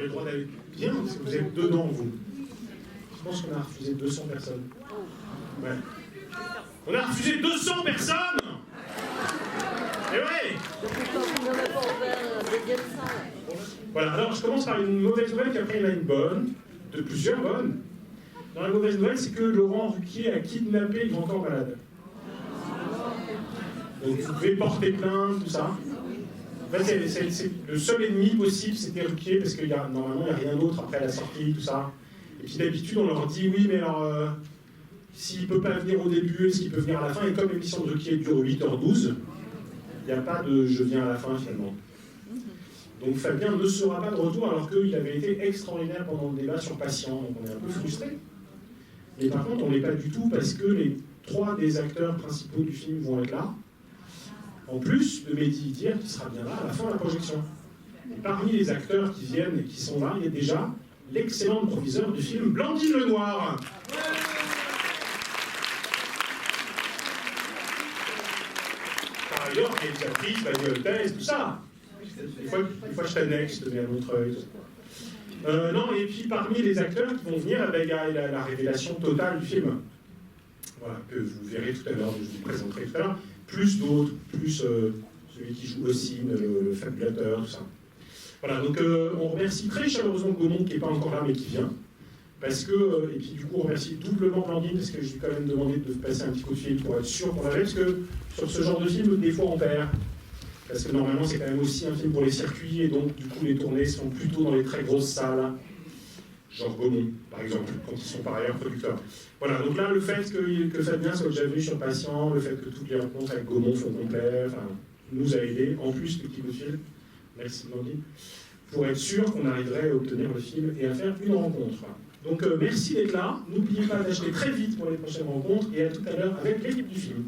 le droit d'aller bien, parce que vous êtes dedans, vous. Je pense qu'on a refusé 200 personnes. Ouais. On a refusé 200 personnes. Et ouais. Voilà, alors je commence par une mauvaise nouvelle, puis après il y en a une bonne, de plusieurs bonnes. Dans la mauvaise nouvelle, c'est que Laurent Ruquier a kidnappé le grand corps malade. Donc vous pouvez porter plainte, tout ça. En fait, c'est le seul ennemi possible, c'était Ruquier, parce que normalement, il n'y a rien d'autre après la sortie, tout ça. Et puis d'habitude, on leur dit, oui, mais alors, s'il ne peut pas venir au début, est-ce qu'il peut venir à la fin? Et comme l'émission de Ruquier dure 8h12, il n'y a pas de « je viens à la fin » finalement. Donc Fabien ne sera pas de retour, alors qu'il avait été extraordinaire pendant le débat sur Patient, donc on est un peu frustrés. Mais par contre, on n'est pas du tout, parce que les 3 des acteurs principaux du film vont être là. En plus de Mehdi Idir, qui sera bien là à la fin de la projection. Et parmi les acteurs qui viennent et qui sont là, il y a déjà l'excellent proviseur du film Blandine Lenoir. Par ailleurs, réalisatrice, bagnoleuse, tout ça. Des fois je t'annexe, je te mets à Montreuil. Non, et puis parmi les acteurs qui vont venir, il y a la révélation totale du film. Voilà, que vous verrez tout à l'heure, je vous présenterai tout à l'heure. Plus d'autres, plus celui qui joue Ossine, le fabulateur, tout ça. Voilà, donc on remercie très chaleureusement Gaumont qui n'est pas encore là mais qui vient. Parce que, et puis du coup on remercie doublement Blandine parce que je lui ai quand même demandé de passer un petit coup de fil pour être sûr qu'on l'avait, parce que sur ce genre de film, des fois on perd. Parce que normalement c'est quand même aussi un film pour les circuits et donc du coup les tournées sont plutôt dans les très grosses salles. Genre Gaumont, par exemple, quand ils sont par ailleurs producteurs. Voilà, donc là, le fait que Fabien soit déjà venu sur Patient, le fait que toutes les rencontres avec Gaumont font complet, enfin, nous a aidé, en plus du petit coup de fil, merci Blandine, pour être sûr qu'on arriverait à obtenir le film et à faire une rencontre. Donc merci d'être là, n'oubliez pas d'acheter très vite pour les prochaines rencontres, et à tout à l'heure avec l'équipe du film.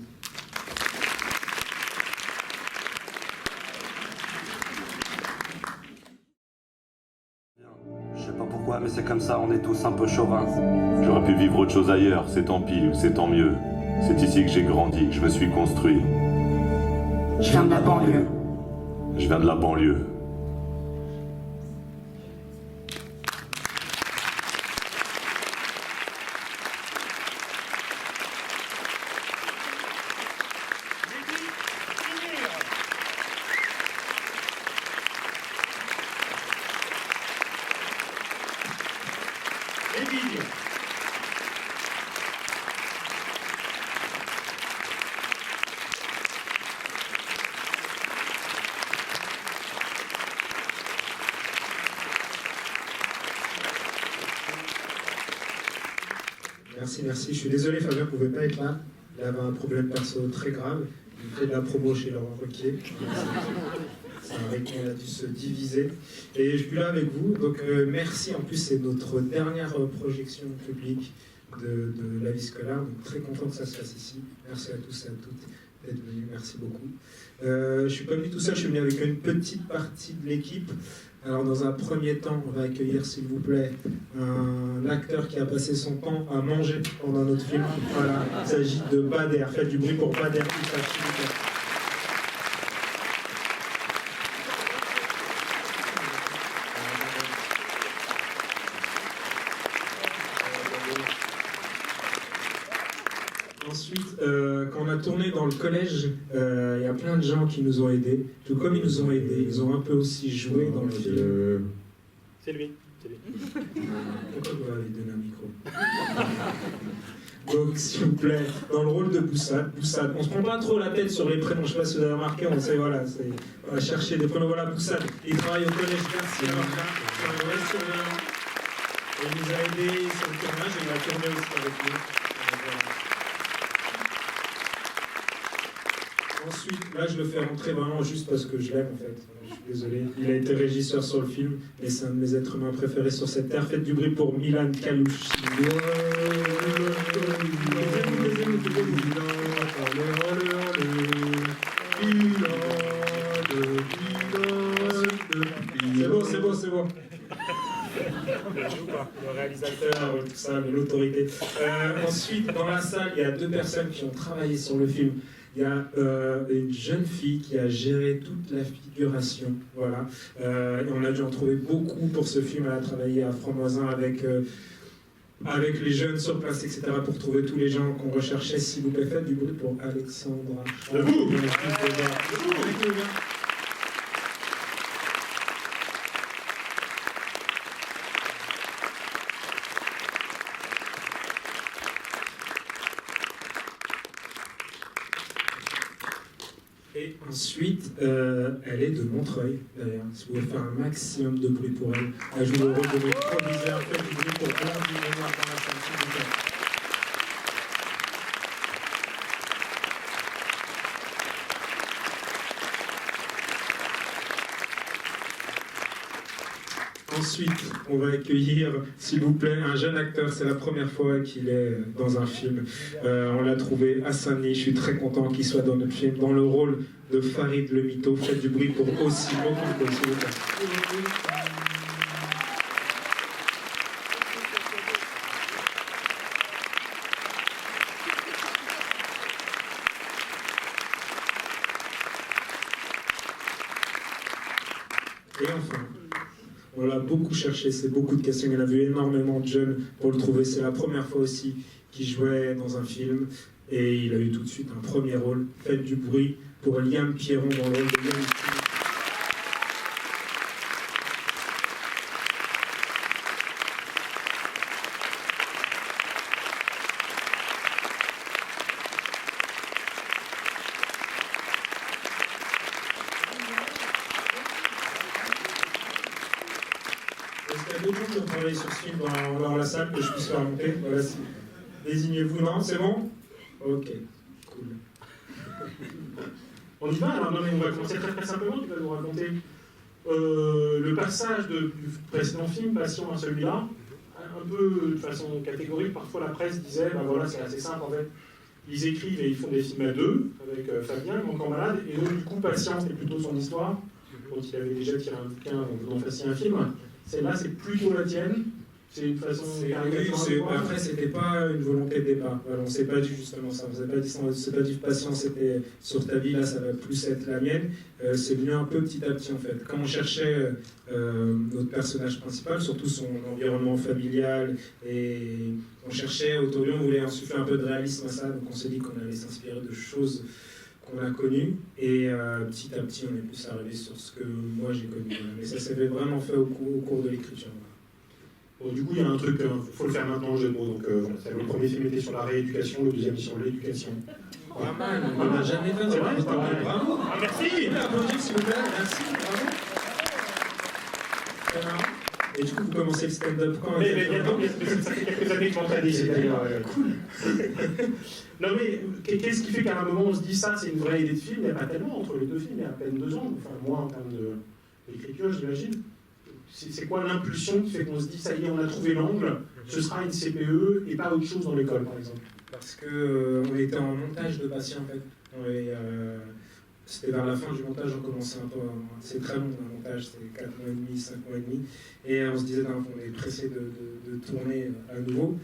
Mais c'est comme ça, on est tous un peu chauvins. J'aurais pu vivre autre chose ailleurs, c'est tant pis ou c'est tant mieux. C'est ici que j'ai grandi, que je me suis construit. Je viens de la banlieue. Je viens de la banlieue. Merci. Je suis désolé, Fabien ne pouvait pas être là. Il avait un problème perso très grave. Il fait de la promo chez Laurent Ruquier. C'est un rythme, on a dû se diviser. Et je suis là avec vous. Donc merci. En plus, c'est notre dernière projection publique de la vie scolaire. Donc très content que ça se fasse ici. Merci à tous et à toutes d'être venus. Merci beaucoup. Je ne suis pas venu tout seul. Je suis venu avec une petite partie de l'équipe. Alors dans un premier temps, on va accueillir s'il vous plaît un acteur qui a passé son temps à manger pendant notre film. Voilà, il s'agit de Bader. Faites du bruit pour Bader. Ensuite, quand on a tourné dans le collège, il y a plein de gens qui nous ont aidés. Tout comme ils nous ont aidés, ils ont un peu aussi joué dans le film. C'est lui. Pourquoi vous m'avez donné un micro? Donc, s'il vous plaît, dans le rôle de Boussad, on se prend pas trop la tête sur les prénoms, je sais pas si vous avez remarqué, on sait, voilà, on va chercher des prénoms. Voilà, Boussad, il travaille au collège Garcia, c'est un vrai surveillant. Et il nous a aidés sur le tournage, et il a tourné aussi avec nous. Ensuite, là, je le fais rentrer vraiment juste parce que je l'aime, en fait. Je suis désolé. Il a été régisseur sur le film, et c'est un de mes êtres humains préférés sur cette terre. Faites du bruit pour Milan Kalouch. C'est bon. Le réalisateur, tout ça, l'autorité. Ensuite, dans la salle, il y a 2 personnes qui ont travaillé sur le film. Il y a une jeune fille qui a géré toute la figuration. Voilà. Et on a dû en trouver beaucoup pour ce film. Elle a travaillé à Franc-Moisin avec les jeunes sur place, etc., pour trouver tous les gens qu'on recherchait. S'il vous plaît, faites du bruit pour Alexandra. Debout. Et ensuite, elle est de Montreuil, d'ailleurs. Si vous pouvez faire un maximum de bruit pour elle. Elle joue le rôle de notre proviseur. Faites du bruit pour Blanche Noir dans la salle, s'il vous plaît. Ensuite, on va accueillir, s'il vous plaît, un jeune acteur. C'est la première fois qu'il est dans un film. On l'a trouvé à Saint-Denis. Je suis très content qu'il soit dans notre film, dans le rôle de Farid le Mytho. Faites du bruit pour aussi beaucoup, s'il vous plaît. Et enfin, on l'a beaucoup cherché, c'est beaucoup de castings. On a vu énormément de jeunes pour le trouver. C'est la première fois aussi qu'il jouait dans un film. Et il a eu tout de suite un premier rôle. Faites du bruit pour Liam Pierron dans le rôle de Liam. Est-ce qu'il y a d'autres gens qui ont travaillé sur ce film dans la salle que je puisse faire monter? Voilà, désignez-vous, non? C'est bon? Ok, cool. On y va, alors non, mais on va commencer très simplement, tu vas nous raconter le passage du précédent film, Passion, à celui-là, un peu de façon catégorique. Parfois la presse disait, ben voilà, c'est assez simple en fait, ils écrivent et ils font des films à deux, avec Fabien, Encore Malade, et donc du coup, Patient, c'est plutôt son histoire, dont il avait déjà tiré un bouquin, donc vous en fassiez un film. Celle-là, c'est plutôt la tienne. C'est une façon. Après, c'était pas une volonté de départ. Voilà, on s'est pas dit justement ça. On s'est pas dit patient, c'était sur ta vie, là, ça va plus être la mienne. C'est venu un peu petit à petit en fait. Quand on cherchait notre personnage principal, surtout son environnement familial, et on cherchait autour de lui, on voulait insuffler un peu de réalisme à ça. Donc on s'est dit qu'on allait s'inspirer de choses qu'on a connues. Et petit à petit, on est plus arrivé sur ce que moi j'ai connu. Voilà. Mais ça s'est vraiment fait au cours de l'écriture. Bon, du coup, il y a un truc, il faut le faire maintenant, le jeu de mots. Donc, voilà, le premier film était sur la rééducation, le deuxième sur l'éducation. Pas mal, on n'a jamais fait. C'est vrai, bravo. Ah, merci. Applaudissez, s'il vous plaît. Merci, bravo. Et du coup, vous commencez le stand-up quand? Mais bientôt, ça fait quelques années que je m'entraîne ici, d'ailleurs. Cool. Non, mais qu'est-ce qui fait qu'à un moment, on se dit ça, c'est une vraie idée de film? Il n'y a pas tellement entre les deux films, il y a à peine 2 ans, enfin, moins en termes d'écriture, j'imagine. C'est quoi l'impulsion qui fait qu'on se dit, ça y est, on a trouvé l'angle, ce sera une CPE et pas autre chose dans l'école, par exemple? Parce qu'on était en montage de Patient, en fait. C'était vers la fin du montage, on commençait un peu. C'est très long, un montage, c'est 4 mois et demi, 5 mois et demi. Et on se disait, on est pressé de tourner à nouveau.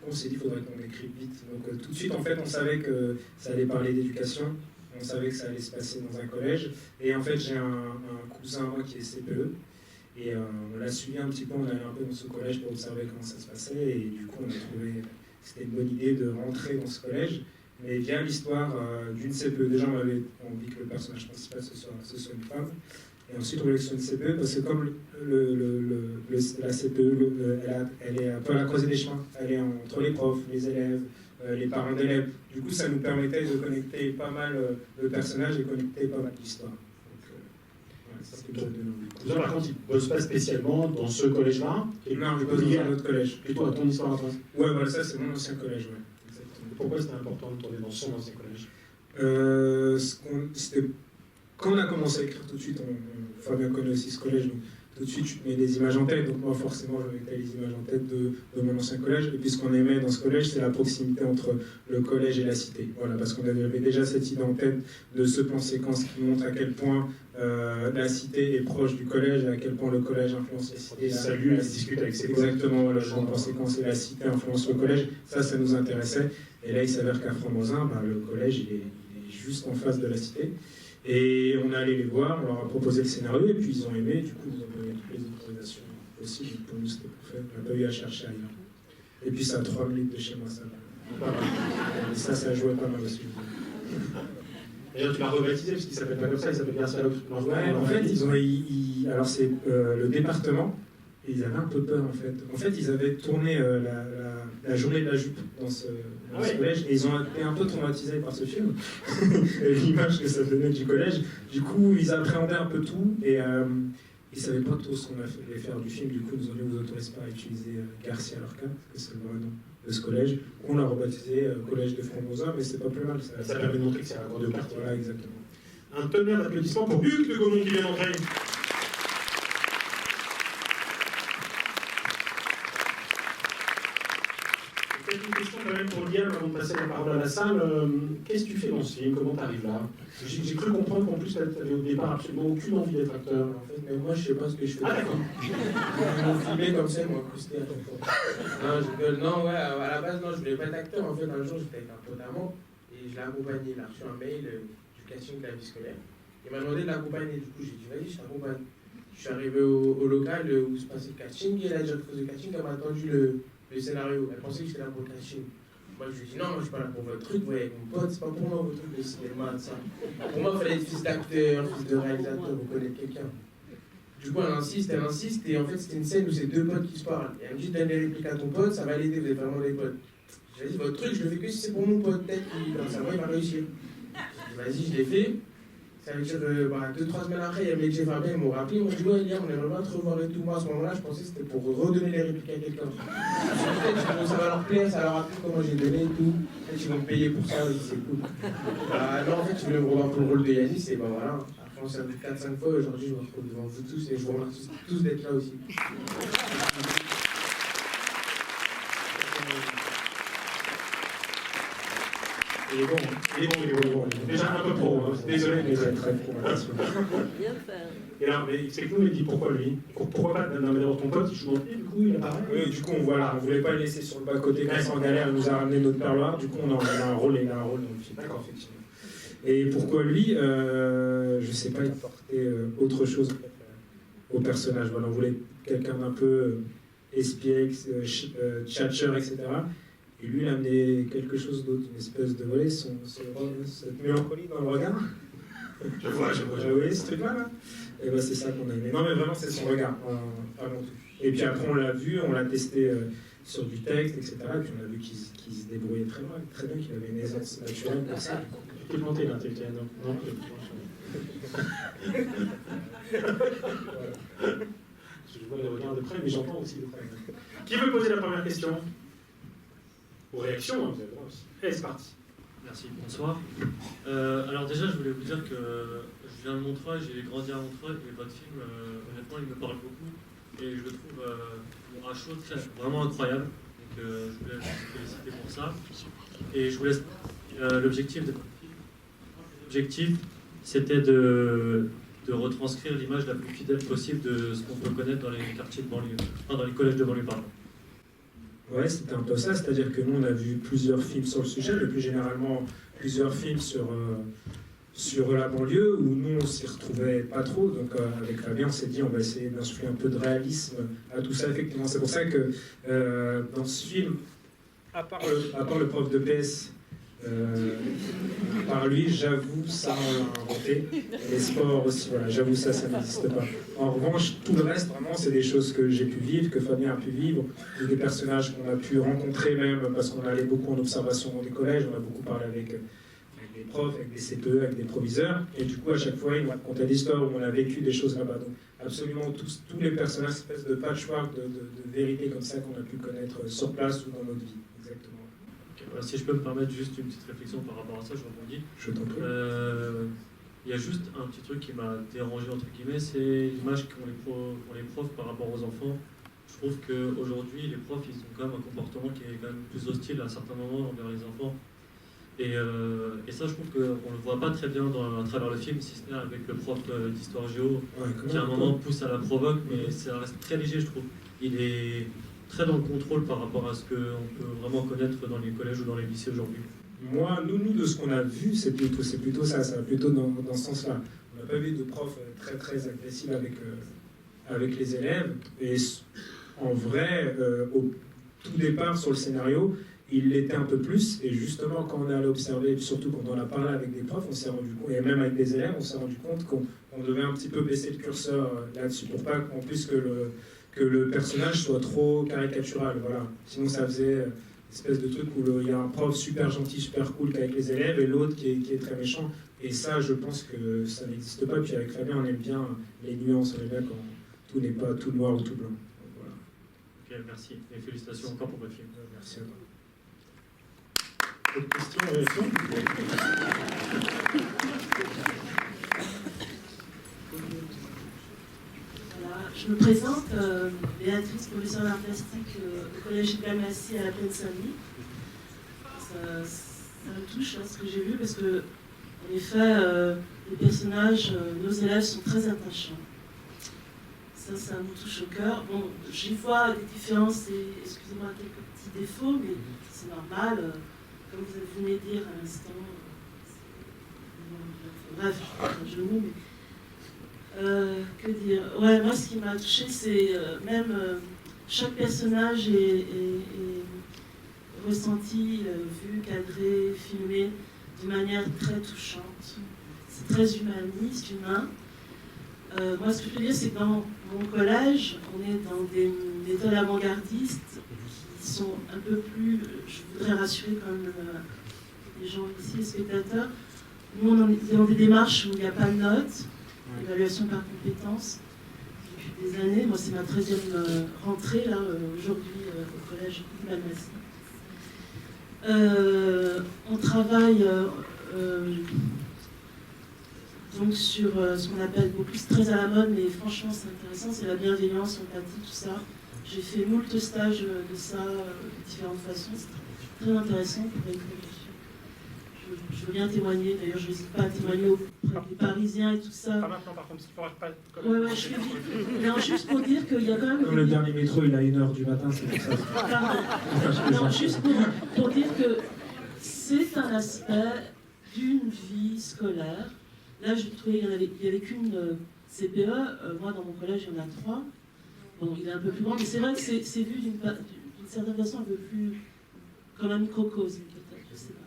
On s'est dit, il faudrait qu'on écrive vite. Donc tout de suite, en fait, on savait que ça allait parler d'éducation. On savait que ça allait se passer dans un collège. Et en fait, j'ai un cousin, moi, qui est CPE. Et on l'a suivi un petit peu, on allait un peu dans ce collège pour observer comment ça se passait. Et du coup, on a trouvé que c'était une bonne idée de rentrer dans ce collège. Mais via l'histoire d'une CPE, déjà on avait envie que le personnage principal ce soit une femme. Et ensuite on voulait que ce soit une CPE parce que comme la CPE, elle est un peu à la croisée des chemins. Elle est entre les profs, les élèves, les parents d'élèves. Du coup ça nous permettait de connecter pas mal le personnage et connecter pas mal l'histoire. Ça, par contre, il ne bosse pas spécialement dans ce collège-là. Non, il bosse dans un autre collège. Plutôt à ton histoire à toi. Ouais, voilà, ça c'est mon ancien collège, ouais. Pourquoi c'était important de tourner dans son ancien collège? Quand on a commencé à écrire tout de suite, Fabien connaît aussi ce collège, donc tout de suite je mets des images en tête, donc moi forcément je mettais les images en tête de mon ancien collège, et puis ce qu'on aimait dans ce collège c'est la proximité entre le collège et la cité, voilà, parce qu'on avait déjà cette idée en tête de ce plan séquence qui montre à quel point la cité est proche du collège et à quel point le collège influence la cité. Salut, il discute avec ses exactement, voilà, le plan séquence et la cité influence le collège, ça nous intéressait, et là il s'avère qu'à Franc-Moisin, le collège il est juste en face de la cité. Et on est allé les voir, on leur a proposé le scénario, et puis ils ont aimé, du coup ils ont donné toutes les autorisations possibles. Pour nous c'était parfait, on n'a pas eu à chercher ailleurs. Et puis c'est à 3 minutes de chez moi, ça va. Et ça jouait pas mal aussi. D'ailleurs, tu l'as rebaptisé parce qu'il s'appelle pas comme ça, il s'appelle Garcia Lopez. Ouais, en fait, alors c'est le département, et ils avaient un peu peur en fait. En fait, ils avaient tourné la journée de la jupe dans ce collège, et ils ont été un peu traumatisés par ce film, et l'image que ça donnait du collège. Du coup, ils appréhendaient un peu tout, et ils savaient pas trop ce qu'on allait faire du film. Du coup, ils nous ont dit, vous autorisez pas à utiliser Garcia Lorca, parce que c'est le vrai nom de ce collège, qu'on a rebaptisé Collège de Framboesa, mais c'est pas plus mal. Ça permet de montrer que c'est un de quartier. Voilà, exactement. Un tonnerre d'applaudissements pour Hugues de Gaumont qui vient d'entrer. Peut-être une question quand même pour Liam avant de passer la parole à la salle. Qu'est-ce que tu fais dans ce film? Comment tu arrives là? J'ai cru comprendre qu'en plus tu avais au départ absolument aucune envie d'être acteur. En fait, mais moi je sais pas ce que je fais. Ah d'accord. Ils m'ont filmé comme ça, ils m'ont accosté à chaque fois. Non, je rigole. Non, ouais, à la base, non, je voulais pas être acteur. En fait, un jour, j'étais avec un pote à moi et je l'ai accompagné. Il a reçu un mail du casting de la vie scolaire. Il m'a demandé de l'accompagner. Du coup, j'ai dit, vas-y, je t'accompagne. Je suis arrivé au local où se passait le casting et la directrice de casting, elle m'a attendu le scénario. Elle pensait que j'étais là pour le casting. Moi, je lui ai dit, non, moi, je suis pas là pour votre truc. Vous voyez, avec mon pote, c'est pas pour moi votre truc de cinéma, de ça. Pour moi, il fallait être fils d'acteur, fils de réalisateur, vous connaissez quelqu'un. Du coup, elle insiste, et en fait, c'était une scène où c'est deux potes qui se parlent. Et elle me dit, donne les répliques à ton pote, ça va l'aider, vous êtes vraiment des potes. J'ai dit, votre truc, je le fais que si c'est pour mon pote, peut-être qu'il dans sa voix, il va réussir. J'ai dit, vas-y, je l'ai fait. Ça veut dire, 2-3 semaines après, il y a Mec Fabien, ils m'ont rappelé, ils m'ont dit, ouais, Liam, on aimerait bien te revoir et tout. Moi, à ce moment-là, je pensais que c'était pour redonner les répliques à quelqu'un. Peut-être ça va leur plaire, ça leur a plu comment j'ai donné et tout. Peut-être qu'ils vont me payer pour ça, oui, c'est cool. Non, en fait, je voulais me revoir pour le rôle de Yanis, et ben voilà. On s'est vu 4-5 fois, aujourd'hui je me retrouve devant vous tous et je vous remercie tous d'être là aussi. Il est bon. Déjà un peu pro, hein. Désolé, mais c'est très pro. Et alors, mais c'est que nous, il dit pourquoi lui? Pourquoi pas d'abord ton pote, il joue et du coup il apparaît? Oui, du coup, voilà, on voulait pas le laisser sur le bas-côté quand en galère, il nous a ramené notre perloir, du coup on a un rôle, il a un rôle dans le film. D'accord, effectivement. Et pourquoi lui je sais pas, il apportait autre chose au personnage. Voilà, on voulait quelqu'un d'un peu espiègle, tchatcheur, etc. Et lui, il a amené quelque chose d'autre, une espèce de volet, cette mélancolie dans le regard. Je vois. Vous voyez ce truc-là, là? Et ben c'est ça qu'on a aimé. Non, mais vraiment, c'est son regard, avant tout. Et puis après, on l'a vu, on l'a testé sur du texte, etc. Et puis on a vu qu'il se débrouillait très bien, qu'il avait une aisance naturelle pour ça. Tu t'es planté là, t'es non. Je vois les regards de près, mais j'entends aussi de près. Qui veut poser la première question? Ou réaction, hein, vous avez le droit aussi. Allez, c'est parti. Merci, bonsoir. Alors déjà, je voulais vous dire que je viens de Montreuil, j'ai grandi à Montreuil, et votre film, honnêtement, il me parle beaucoup. Et je le trouve à chaud, vraiment incroyable. Donc je voulais vous féliciter pour ça. Et je vous laisse l'objectif de L'objectif, c'était de retranscrire l'image la plus fidèle possible de ce qu'on peut connaître dans les quartiers de banlieue, enfin dans les collèges de banlieue, pardon. Ouais, c'était un peu ça, c'est-à-dire que nous, on a vu plusieurs films sur le sujet, mais plus généralement plusieurs films sur la banlieue, où nous, on s'y retrouvait pas trop. Donc, avec Fabien, on s'est dit, on va essayer d'insuffler un peu de réalisme à tout ça, effectivement. C'est pour ça que dans ce film, à part le prof de PS, par lui, j'avoue, ça on l'a inventé. Les sports aussi, voilà, j'avoue, ça n'existe pas. En revanche, tout le reste, vraiment, c'est des choses que j'ai pu vivre, que Fabien a pu vivre, et des personnages qu'on a pu rencontrer même, parce qu'on allait beaucoup en observation dans des collèges, on a beaucoup parlé avec des profs, avec des CPE, avec des proviseurs, et du coup, à chaque fois, ils nous racontaient des histoires où on a vécu des choses là-bas. Donc, absolument tous les personnages, une espèce de patchwork de vérité comme ça qu'on a pu connaître sur place ou dans notre vie. Exactement. Si je peux me permettre juste une petite réflexion par rapport à ça, je rebondis. Je t'en prie. Il y a juste un petit truc qui m'a dérangé, entre guillemets, c'est l'image qu'ont les profs par rapport aux enfants. Je trouve qu'aujourd'hui, les profs, ils ont quand même un comportement qui est quand même plus hostile à certains moments envers les enfants. Et ça, je trouve qu'on ne le voit pas très bien à travers le film, si ce n'est avec le prof d'histoire géo, qui à un moment pousse à la provoque, mais ça reste très léger, je trouve. Il est très dans le contrôle par rapport à ce qu'on peut vraiment connaître dans les collèges ou dans les lycées aujourd'hui. moi, nous, de ce qu'on a vu, c'est plutôt ça va plutôt dans ce sens-là. On n'a pas vu de prof très, très agressif avec les élèves. Et en vrai, au tout départ, sur le scénario, il l'était un peu plus. Et justement, quand on est allé observer, surtout quand on a parlé avec des profs, on s'est rendu compte, et même avec des élèves, on s'est rendu compte qu'on devait un petit peu baisser le curseur là-dessus, pour pas qu'en plus que le personnage soit trop caricatural. Voilà. Sinon, ça faisait espèce de truc où il y a un prof super gentil, super cool avec les élèves, et l'autre qui est très méchant. Et ça, je pense que ça n'existe pas. Puis avec Fabien, on aime bien les nuances, on aime bien quand tout n'est pas tout noir ou tout blanc. Donc, voilà. Ok, merci. Et félicitations encore pour votre film. Merci à toi. Autre question, réaction? Voilà, je me présente, Béatrice, professeure d'art plastique au collège Hippolyte Massy à la Plaine-Saint-Denis. Ça me touche ce que j'ai vu parce que, en effet, les personnages, nos élèves sont très attachants. Ça me touche au cœur. Bon, j'y vois des différences et, excusez-moi, quelques petits défauts, mais c'est normal. Comme vous venez de dire à l'instant, bref, je ne mais que dire? Ouais, moi, ce qui m'a touché, c'est même chaque personnage est ressenti, vu, cadré, filmé de manière très touchante. C'est très humaniste, humain. Moi, ce que je peux dire, c'est que dans mon collège, on est dans des méthodes avant-gardistes qui sont un peu plus, je voudrais rassurer quand même les gens ici, les spectateurs. Nous, on est dans des démarches où il n'y a pas de notes, évaluation par compétence, depuis des années. Moi, c'est ma 13e rentrée, là, aujourd'hui, au collège Hippolyte Massy. On travaille donc sur ce qu'on appelle beaucoup, c'est très à la mode, mais franchement, c'est intéressant, c'est la bienveillance, l'empathie, tout ça. J'ai fait moult stages de ça, de différentes façons. C'est très intéressant pour les productions. Je veux bien témoigner, d'ailleurs je n'hésite pas à témoigner auprès des Parisiens et tout ça. Pas maintenant par contre, parce qu'il faudra pas... Ouais, je fais vite. Non, juste pour dire qu'il y a quand même... Comme le dernier métro, il a 1h du matin, c'est pour ça. Non, juste pour dire que c'est un aspect d'une vie scolaire. Là, je trouvais qu'il n'y avait qu'une CPE. Moi, dans mon collège, il y en a 3. Bon, il est un peu plus grand, mais c'est vrai que c'est vu d'une certaine façon un peu plus comme un microcosme, peut-être, je sais pas.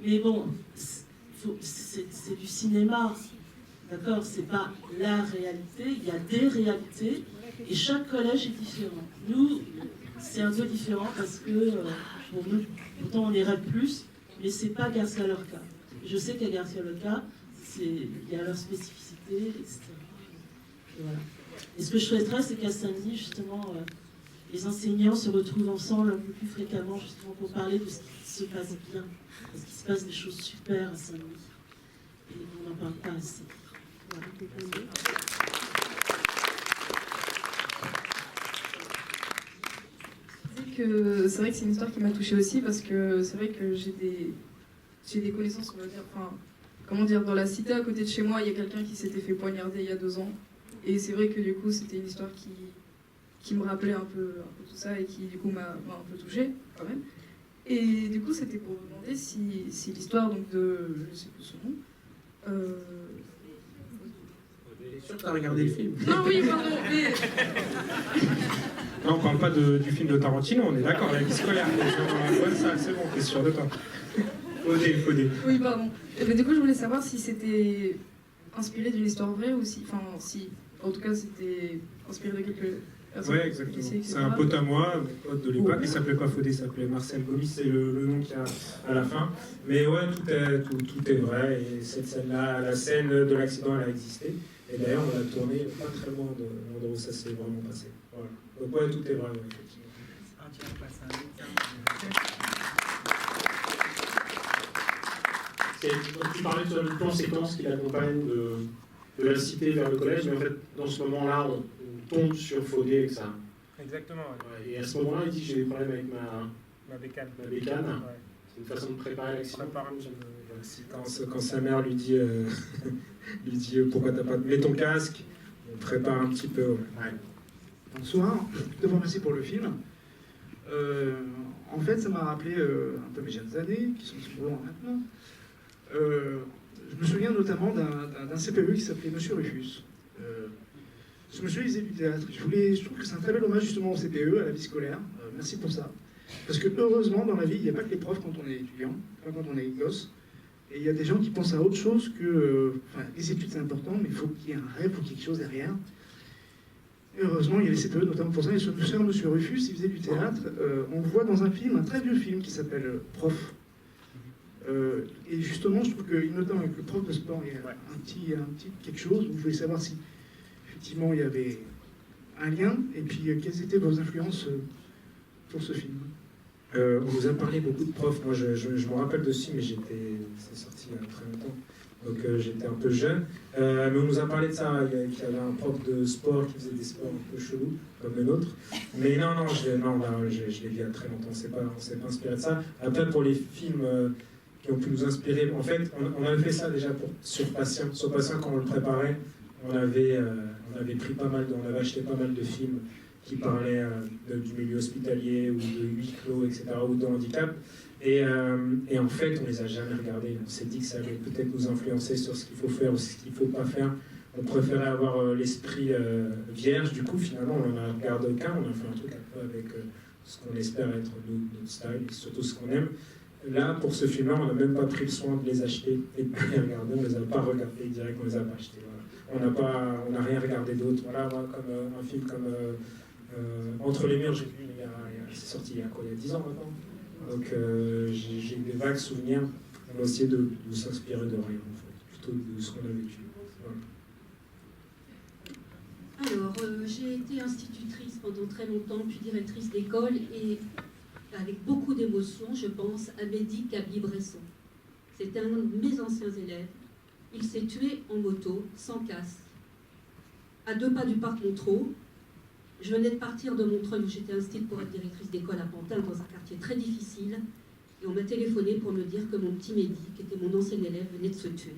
Mais bon, c'est du cinéma, d'accord? C'est pas la réalité, il y a des réalités, et chaque collège est différent. Nous, c'est un peu différent parce que, bon, nous, pourtant on irait plus, mais c'est pas Garcia Lorca. Je sais qu'à Garcia Lorca, il y a leur spécificité, etc. Et voilà. Et ce que je souhaiterais, c'est qu'à Saint-Denis, justement, les enseignants se retrouvent ensemble un peu plus fréquemment, justement, pour parler de ce qui se passe bien. Parce qu'il se passe des choses super à Saint-Denis. Et on n'en parle pas assez. Voilà. C'est vrai que c'est une histoire qui m'a touchée aussi, parce que c'est vrai que j'ai des connaissances, on va dire, enfin, comment dire, dans la cité à côté de chez moi, il y a quelqu'un qui s'était fait poignarder il y a 2 ans. Et c'est vrai que du coup, c'était une histoire qui me rappelait un peu tout ça et qui du coup m'a un peu touchée quand même. Et du coup, c'était pour vous demander si l'histoire donc de, je sais plus son nom. T'es sûr que t'as regardé le film? Non, oui, pardon. Mais... Non, on parle pas du film de Tarantino, on est d'accord, la vie scolaire. Ouais, ça, c'est bon, t'es sûr de toi. Fodé. Oui, pardon. Mais du coup, je voulais savoir si c'était inspiré d'une histoire vraie ou si, enfin, si, en tout cas, c'était inspiré de quelques personnes. Ouais, exactement. C'est un pote à moi, mon pote de l'époque, il s'appelait pas Fodé, il s'appelait Marcel Gomis, c'est le nom qu'il y a à la fin. Mais ouais, tout est vrai, et cette scène-là, la scène de l'accident, elle a existé. Et d'ailleurs, on l'a tourné pas très loin de l'endroit où ça s'est vraiment passé. Voilà. Donc ouais, tout est vrai, ouais, effectivement. Tu parlais de le plan séquence qui l'accompagne de la cité vers le collège, mais en fait, dans ce moment-là, on tombe sur Fodé avec ça. Exactement. Ouais. Ouais, et à ce moment-là, il dit j'ai des problèmes avec Ma bécane. ma bécane. Ouais. C'est une façon de préparer l'accident. Quand sa mère lui dit, pourquoi t'as pas mets ton casque, on prépare un petit peu. Ouais. Bonsoir, je te remercie pour le film. En fait, ça m'a rappelé un peu mes jeunes années, qui sont trop loin maintenant. Je me souviens notamment d'un CPE qui s'appelait Monsieur Rufus. Ce monsieur, il faisait du théâtre. Je trouve que c'est un très bel hommage justement au CPE, à la vie scolaire. Merci pour ça. Parce que heureusement, dans la vie, il n'y a pas que les profs quand on est étudiant, pas quand on est gosse. Et il y a des gens qui pensent à autre chose que... enfin, les études, c'est important, mais il faut qu'il y ait un rêve, il faut qu'il y ait quelque chose derrière. Et heureusement, il y a les CPE, notamment pour ça. Et ce monsieur Rufus, il faisait du théâtre. On le voit dans un film, un très vieux film qui s'appelle Prof. Et justement, je trouve que, notamment avec le prof de sport, il y a un petit quelque chose où je voulais savoir si, effectivement, il y avait un lien, et puis quelles étaient vos influences pour ce film. On vous a parlé beaucoup de profs. Moi, je me rappelle de ce film, mais c'est sorti il y a très longtemps. Donc, j'étais un peu jeune. Mais on nous a parlé de ça. Il y avait un prof de sport qui faisait des sports un peu chelous, comme le nôtre. Mais non, je l'ai vu il y a très longtemps. On s'est pas inspiré de ça. Après, pour les films qui ont pu nous inspirer, en fait, on avait fait ça déjà sur Patient. Sur Patient, quand on le préparait, on avait acheté pas mal de films qui parlaient du milieu hospitalier ou de huis clos, etc., ou de handicap. Et en fait, on les a jamais regardés. On s'est dit que ça allait peut-être nous influencer sur ce qu'il faut faire ou ce qu'il ne faut pas faire. On préférait avoir l'esprit vierge. Du coup, finalement, on n'en a regardé aucun. On a fait un truc un peu avec ce qu'on espère être notre style, et surtout ce qu'on aime. Là, pour ce film-là, on n'a même pas pris le soin de les acheter et de les regarder. On ne les a pas regardés, direct, on ne les a pas achetés. Voilà. On n'a rien regardé d'autre. Voilà, moi, comme un film comme Entre les murs, j'ai vu, c'est sorti il y a 10 ans maintenant. Donc j'ai des vagues souvenirs. On a essayé de s'inspirer de rien, en fait, plutôt de ce qu'on a vécu. Voilà. Alors, j'ai été institutrice pendant très longtemps, puis directrice d'école, et avec beaucoup d'émotion, je pense à Mehdi Kabi-Bresson. C'était un de mes anciens élèves. Il s'est tué en moto, sans casque, à 2 pas du parc Montreux. Je venais de partir de Montreuil, où j'étais inscrite pour être directrice d'école à Pantin, dans un quartier très difficile. Et on m'a téléphoné pour me dire que mon petit Mehdi, qui était mon ancien élève, venait de se tuer,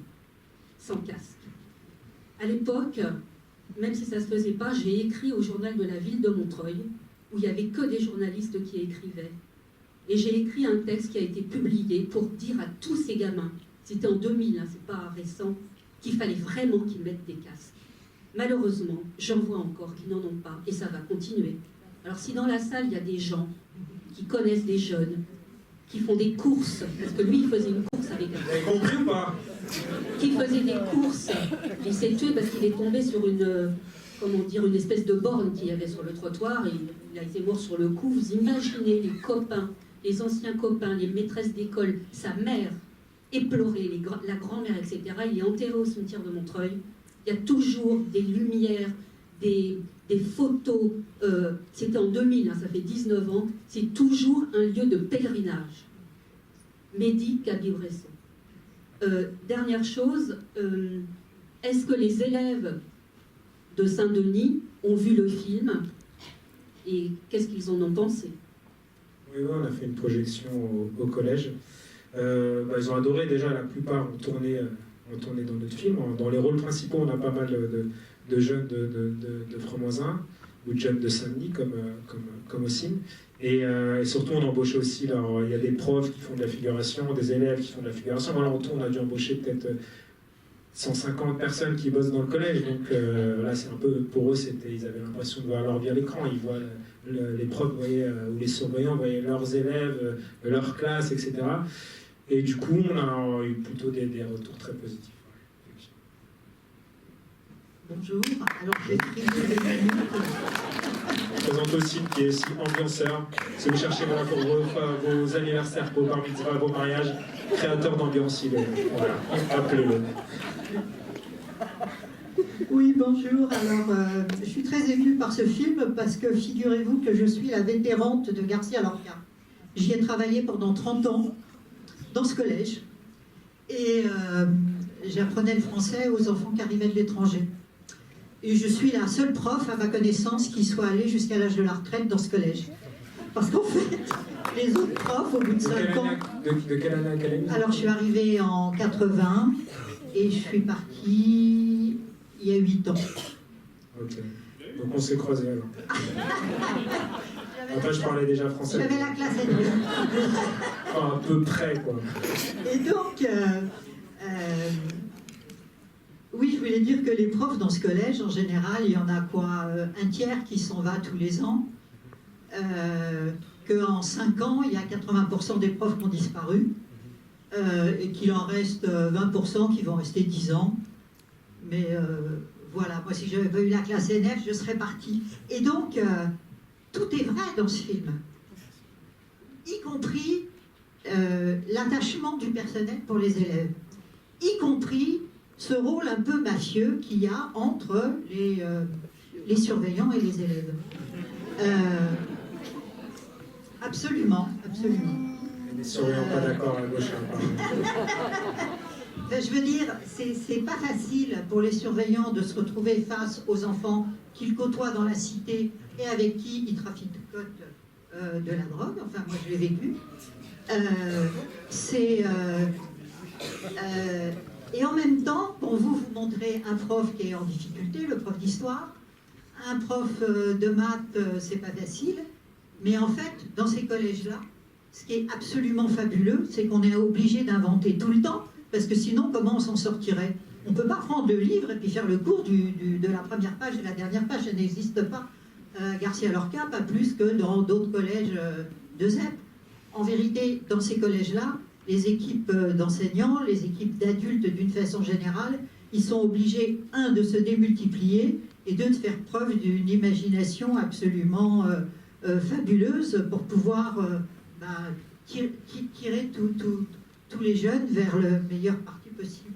sans casque. À l'époque, même si ça ne se faisait pas, j'ai écrit au journal de la ville de Montreuil, où il n'y avait que des journalistes qui écrivaient. Et j'ai écrit un texte qui a été publié pour dire à tous ces gamins, c'était en 2000, hein, c'est pas récent, qu'il fallait vraiment qu'ils mettent des casques. Malheureusement, j'en vois encore qui n'en ont pas, et ça va continuer. Alors si dans la salle, il y a des gens qui connaissent des jeunes, qui font des courses, parce que lui, il faisait une course avec un... Vous avez compris ou pas? Qui faisait des courses, il s'est tué parce qu'il est tombé sur une espèce de borne qu'il y avait sur le trottoir, et il a été mort sur le coup. Vous imaginez les copains, les anciens copains, les maîtresses d'école, sa mère, éplorée, la grand-mère, etc. Il est enterré au cimetière de Montreuil. Il y a toujours des lumières, des photos. C'était en 2000, hein, ça fait 19 ans. C'est toujours un lieu de pèlerinage. Mehdi Kabi-Bresson. Dernière chose, est-ce que les élèves de Saint-Denis ont vu le film et qu'est-ce qu'ils en ont pensé? Oui, on a fait une projection au collège. Ils ont adoré, déjà, la plupart ont tourné dans notre film. Dans les rôles principaux, on a pas mal de jeunes de Fremoisin ou de jeunes de Saint-Denis, comme au CIM. Et surtout, on embauchait aussi, il y a des profs qui font de la figuration, des élèves qui font de la figuration. Voilà, en tout, on a dû embaucher peut-être 150 personnes qui bossent dans le collège. Donc là, c'est un peu, pour eux, ils avaient l'impression de voir leur vie à l'écran. Ils voient les profs ou les surveillants voyaient leurs élèves, leur classe, etc. Et du coup, on a eu plutôt des retours très positifs. Bonjour, alors j'ai pris 2 minutes. Je présente aussi qui est aussi ambianceur. Si vous cherchez pour vos anniversaires, vos bar mitzvahs, vos mariages, créateur d'ambiance, il est. Voilà, appelez-le. Oui, bonjour. Alors, je suis très émue par ce film parce que figurez-vous que je suis la vétérante de Garcia Lorca. J'y ai travaillé pendant 30 ans dans ce collège et j'apprenais le français aux enfants qui arrivaient de l'étranger. Et je suis la seule prof, à ma connaissance, qui soit allée jusqu'à l'âge de la retraite dans ce collège. Parce qu'en fait, les autres profs, au bout de 5 ans... De quelle année à quelle année? Alors, je suis arrivée en 80 et je suis partie il y a 8 ans. Ok. Donc on s'est croisés alors. Après, je parlais déjà français. J'avais la classe NF. Enfin, à peu près, quoi. Et donc, oui, je voulais dire que les profs dans ce collège, en général, il y en a quoi, un tiers qui s'en va tous les ans. Qu'en 5 ans, il y a 80% des profs qui ont disparu. Et qu'il en reste 20% qui vont rester 10 ans. Mais voilà, moi, si je n'avais pas eu la classe NF, je serais partie. Et donc, tout est vrai dans ce film. Y compris l'attachement du personnel pour les élèves. Y compris ce rôle un peu mafieux qu'il y a entre les surveillants et les élèves. Absolument, absolument. Les surveillants pas d'accord à gauche. Je veux dire, c'est pas facile pour les surveillants de se retrouver face aux enfants qu'ils côtoient dans la cité et avec qui ils trafiquent de la drogue. Enfin, moi, je l'ai vécu. Et en même temps, pour vous montrer un prof qui est en difficulté, le prof d'histoire, un prof de maths, c'est pas facile. Mais en fait, dans ces collèges-là, ce qui est absolument fabuleux, c'est qu'on est obligé d'inventer tout le temps, parce que sinon, comment on s'en sortirait? On ne peut pas prendre le livre et puis faire le cours de la première page et la dernière page, ça n'existe pas. Garcia Lorca, pas plus que dans d'autres collèges de ZEP. En vérité, dans ces collèges-là, les équipes d'enseignants, les équipes d'adultes d'une façon générale, ils sont obligés, de se démultiplier et de faire preuve d'une imagination absolument fabuleuse pour pouvoir tirer tous les jeunes vers le meilleur parti possible.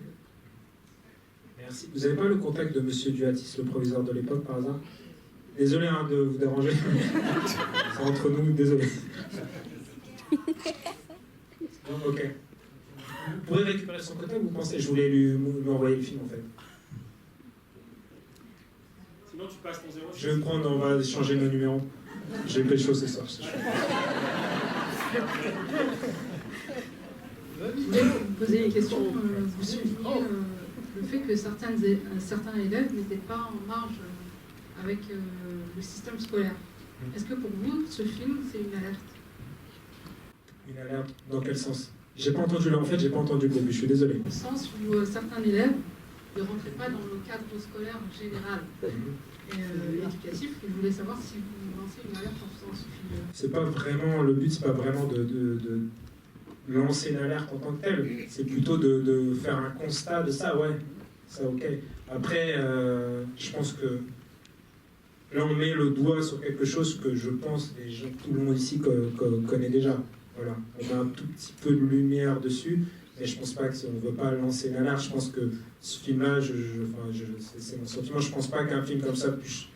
Merci. Vous n'avez pas le contact de M. Duhatis, le proviseur de l'époque, par hasard? Désolé de vous déranger. C'est entre nous, désolé. Non, ok. Vous pourrez récupérer son contact, vous pensez? Je voulais lui envoyer le film, en fait. Sinon, tu passes ton 0. Je vais prendre, on va changer nos numéros. J'ai pécho ce soir. Je voulais vous poser une question. Vous soulignez le fait que certains élèves n'étaient pas en marge avec le système scolaire. Est-ce que pour vous, ce film, c'est une alerte? Une alerte? Dans quel sens? J'ai pas entendu là, en fait, j'ai pas entendu le début, je suis désolé. Dans le sens où certains élèves ne rentraient pas dans le cadre scolaire général et éducatif. Et je voulais savoir si vous lancez une alerte en faisant ce film. C'est pas vraiment, le but, c'est pas vraiment de lancer une alerte en tant que telle, c'est plutôt de faire un constat de ça, ouais, ça ok. Après, je pense que là on met le doigt sur quelque chose que je pense tout le monde ici connaît déjà. Voilà, on a un tout petit peu de lumière dessus, mais je pense pas que on veut pas lancer une alerte. Je pense que ce film-là, c'est mon sentiment. Je pense pas qu'un film comme ça puisse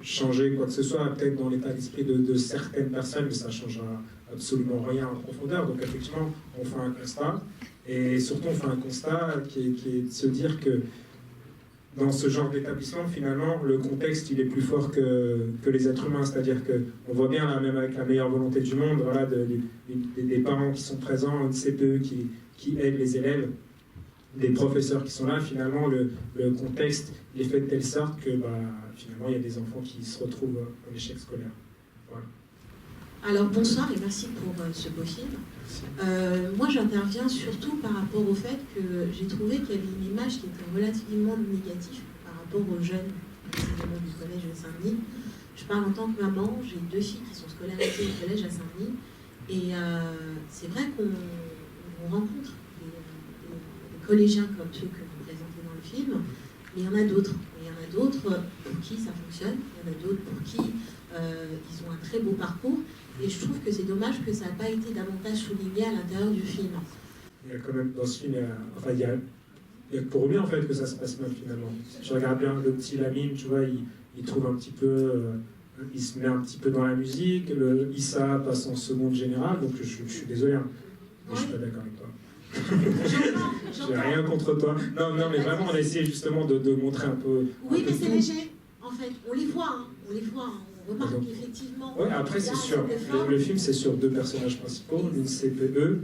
changer quoi que ce soit, peut-être dans l'état d'esprit de certaines personnes, mais ça changera absolument rien en profondeur. Donc effectivement, on fait un constat, et surtout on fait un constat qui est de se dire que dans ce genre d'établissement, finalement, le contexte, il est plus fort que les êtres humains. C'est-à-dire qu'on voit bien, là, même avec la meilleure volonté du monde, voilà, des parents qui sont présents, une CPE qui aide les élèves, des professeurs qui sont là, finalement, le contexte il est fait de telle sorte que, finalement, il y a des enfants qui se retrouvent en échec scolaire. Voilà. Alors, bonsoir et merci pour ce beau film. Moi, j'interviens surtout par rapport au fait que j'ai trouvé qu'il y avait une image qui était relativement négative par rapport aux jeunes du collège de Saint-Denis. Je parle en tant que maman, j'ai 2 filles qui sont scolarisées au collège à Saint-Denis, et c'est vrai qu'on rencontre des collégiens comme ceux que vous présentez dans le film, mais il y en a d'autres. Il y en a d'autres pour qui ça fonctionne, il y en a d'autres pour qui ils ont un très beau parcours. Et je trouve que c'est dommage que ça n'a pas été davantage souligné à l'intérieur du film. Il y a quand même, dans ce film, il y a pour lui en fait que ça se passe mal finalement. Je regarde bien le petit Lamine, tu vois, il trouve un petit peu, il se met un petit peu dans la musique, le Issa passe en seconde générale, donc je suis désolé, hein, mais je suis pas d'accord avec toi. J'ai rien contre toi. Non, mais vraiment, on a essayé justement de montrer un peu. Oui, mais c'est léger, en fait. On les voit, On remarque qu'effectivement... Oui, après, c'est sûr. Le film, c'est sur 2 personnages principaux, une CPE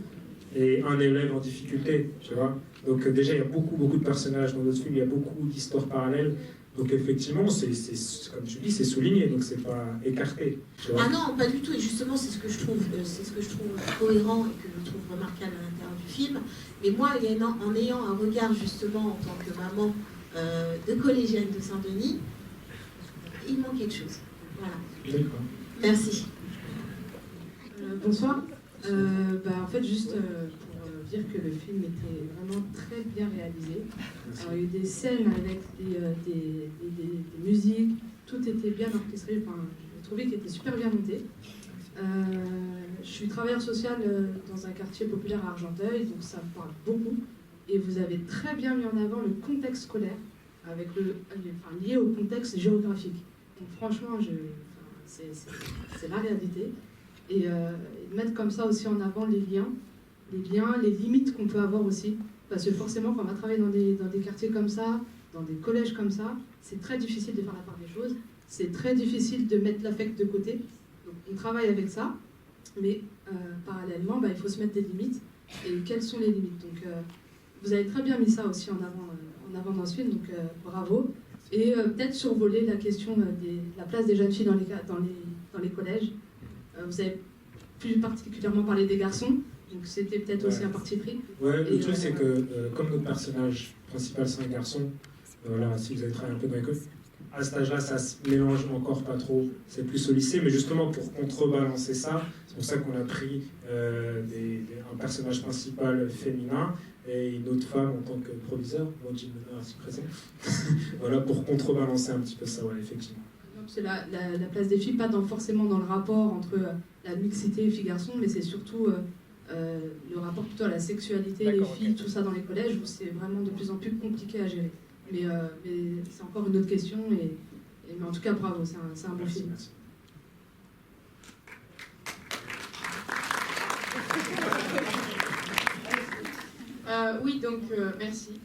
et un élève en difficulté, tu vois. Donc déjà, il y a beaucoup de personnages dans notre film, il y a beaucoup d'histoires parallèles. Donc effectivement, comme tu dis, c'est souligné, donc c'est pas écarté. Ah non, pas du tout. Et justement, c'est ce que je trouve cohérent et que je trouve remarquable à l'intérieur du film. Mais moi, en ayant un regard justement en tant que maman de collégienne de Saint-Denis, il manque quelque chose. Voilà. Merci. Bonsoir. En fait, juste pour dire que le film était vraiment très bien réalisé. Alors, il y a eu des scènes avec des musiques, tout était bien orchestré. Enfin, j'ai trouvé qu'il était super bien monté. Je suis travailleur social dans un quartier populaire à Argenteuil, donc ça me parle beaucoup. Et vous avez très bien mis en avant le contexte scolaire, avec lié au contexte géographique. Donc franchement, c'est la réalité. Et mettre comme ça aussi en avant les liens, les limites qu'on peut avoir aussi. Parce que forcément, quand on va travailler dans des quartiers comme ça, dans des collèges comme ça, c'est très difficile de faire la part des choses. C'est très difficile de mettre l'affect de côté. Donc on travaille avec ça, mais parallèlement, il faut se mettre des limites. Et quelles sont les limites? Donc vous avez très bien mis ça aussi en avant dans ce film, donc bravo. Et peut-être survoler la question de la place des jeunes filles dans les collèges. Vous avez plus particulièrement parlé des garçons, donc c'était peut-être aussi un parti pris. Ouais, le truc c'est que comme notre personnage principal c'est un garçon, voilà, si vous avez travaillé un peu dans l'école, à cet âge-là ça se mélange encore pas trop, c'est plus au lycée, mais justement pour contrebalancer ça, c'est pour ça qu'on a pris un personnage principal féminin et une autre femme en tant que proviseur, moi Jim Menard ici présent, voilà, pour contrebalancer un petit peu ça, ouais, effectivement. C'est la place des filles, pas forcément dans le rapport entre la mixité filles-garçons, mais c'est surtout le rapport plutôt à la sexualité, les filles, tout ça dans les collèges, où c'est vraiment de plus en plus compliqué à gérer. Mais c'est encore une autre question, mais en tout cas, bravo, c'est un bon film. Merci. Oui, donc merci.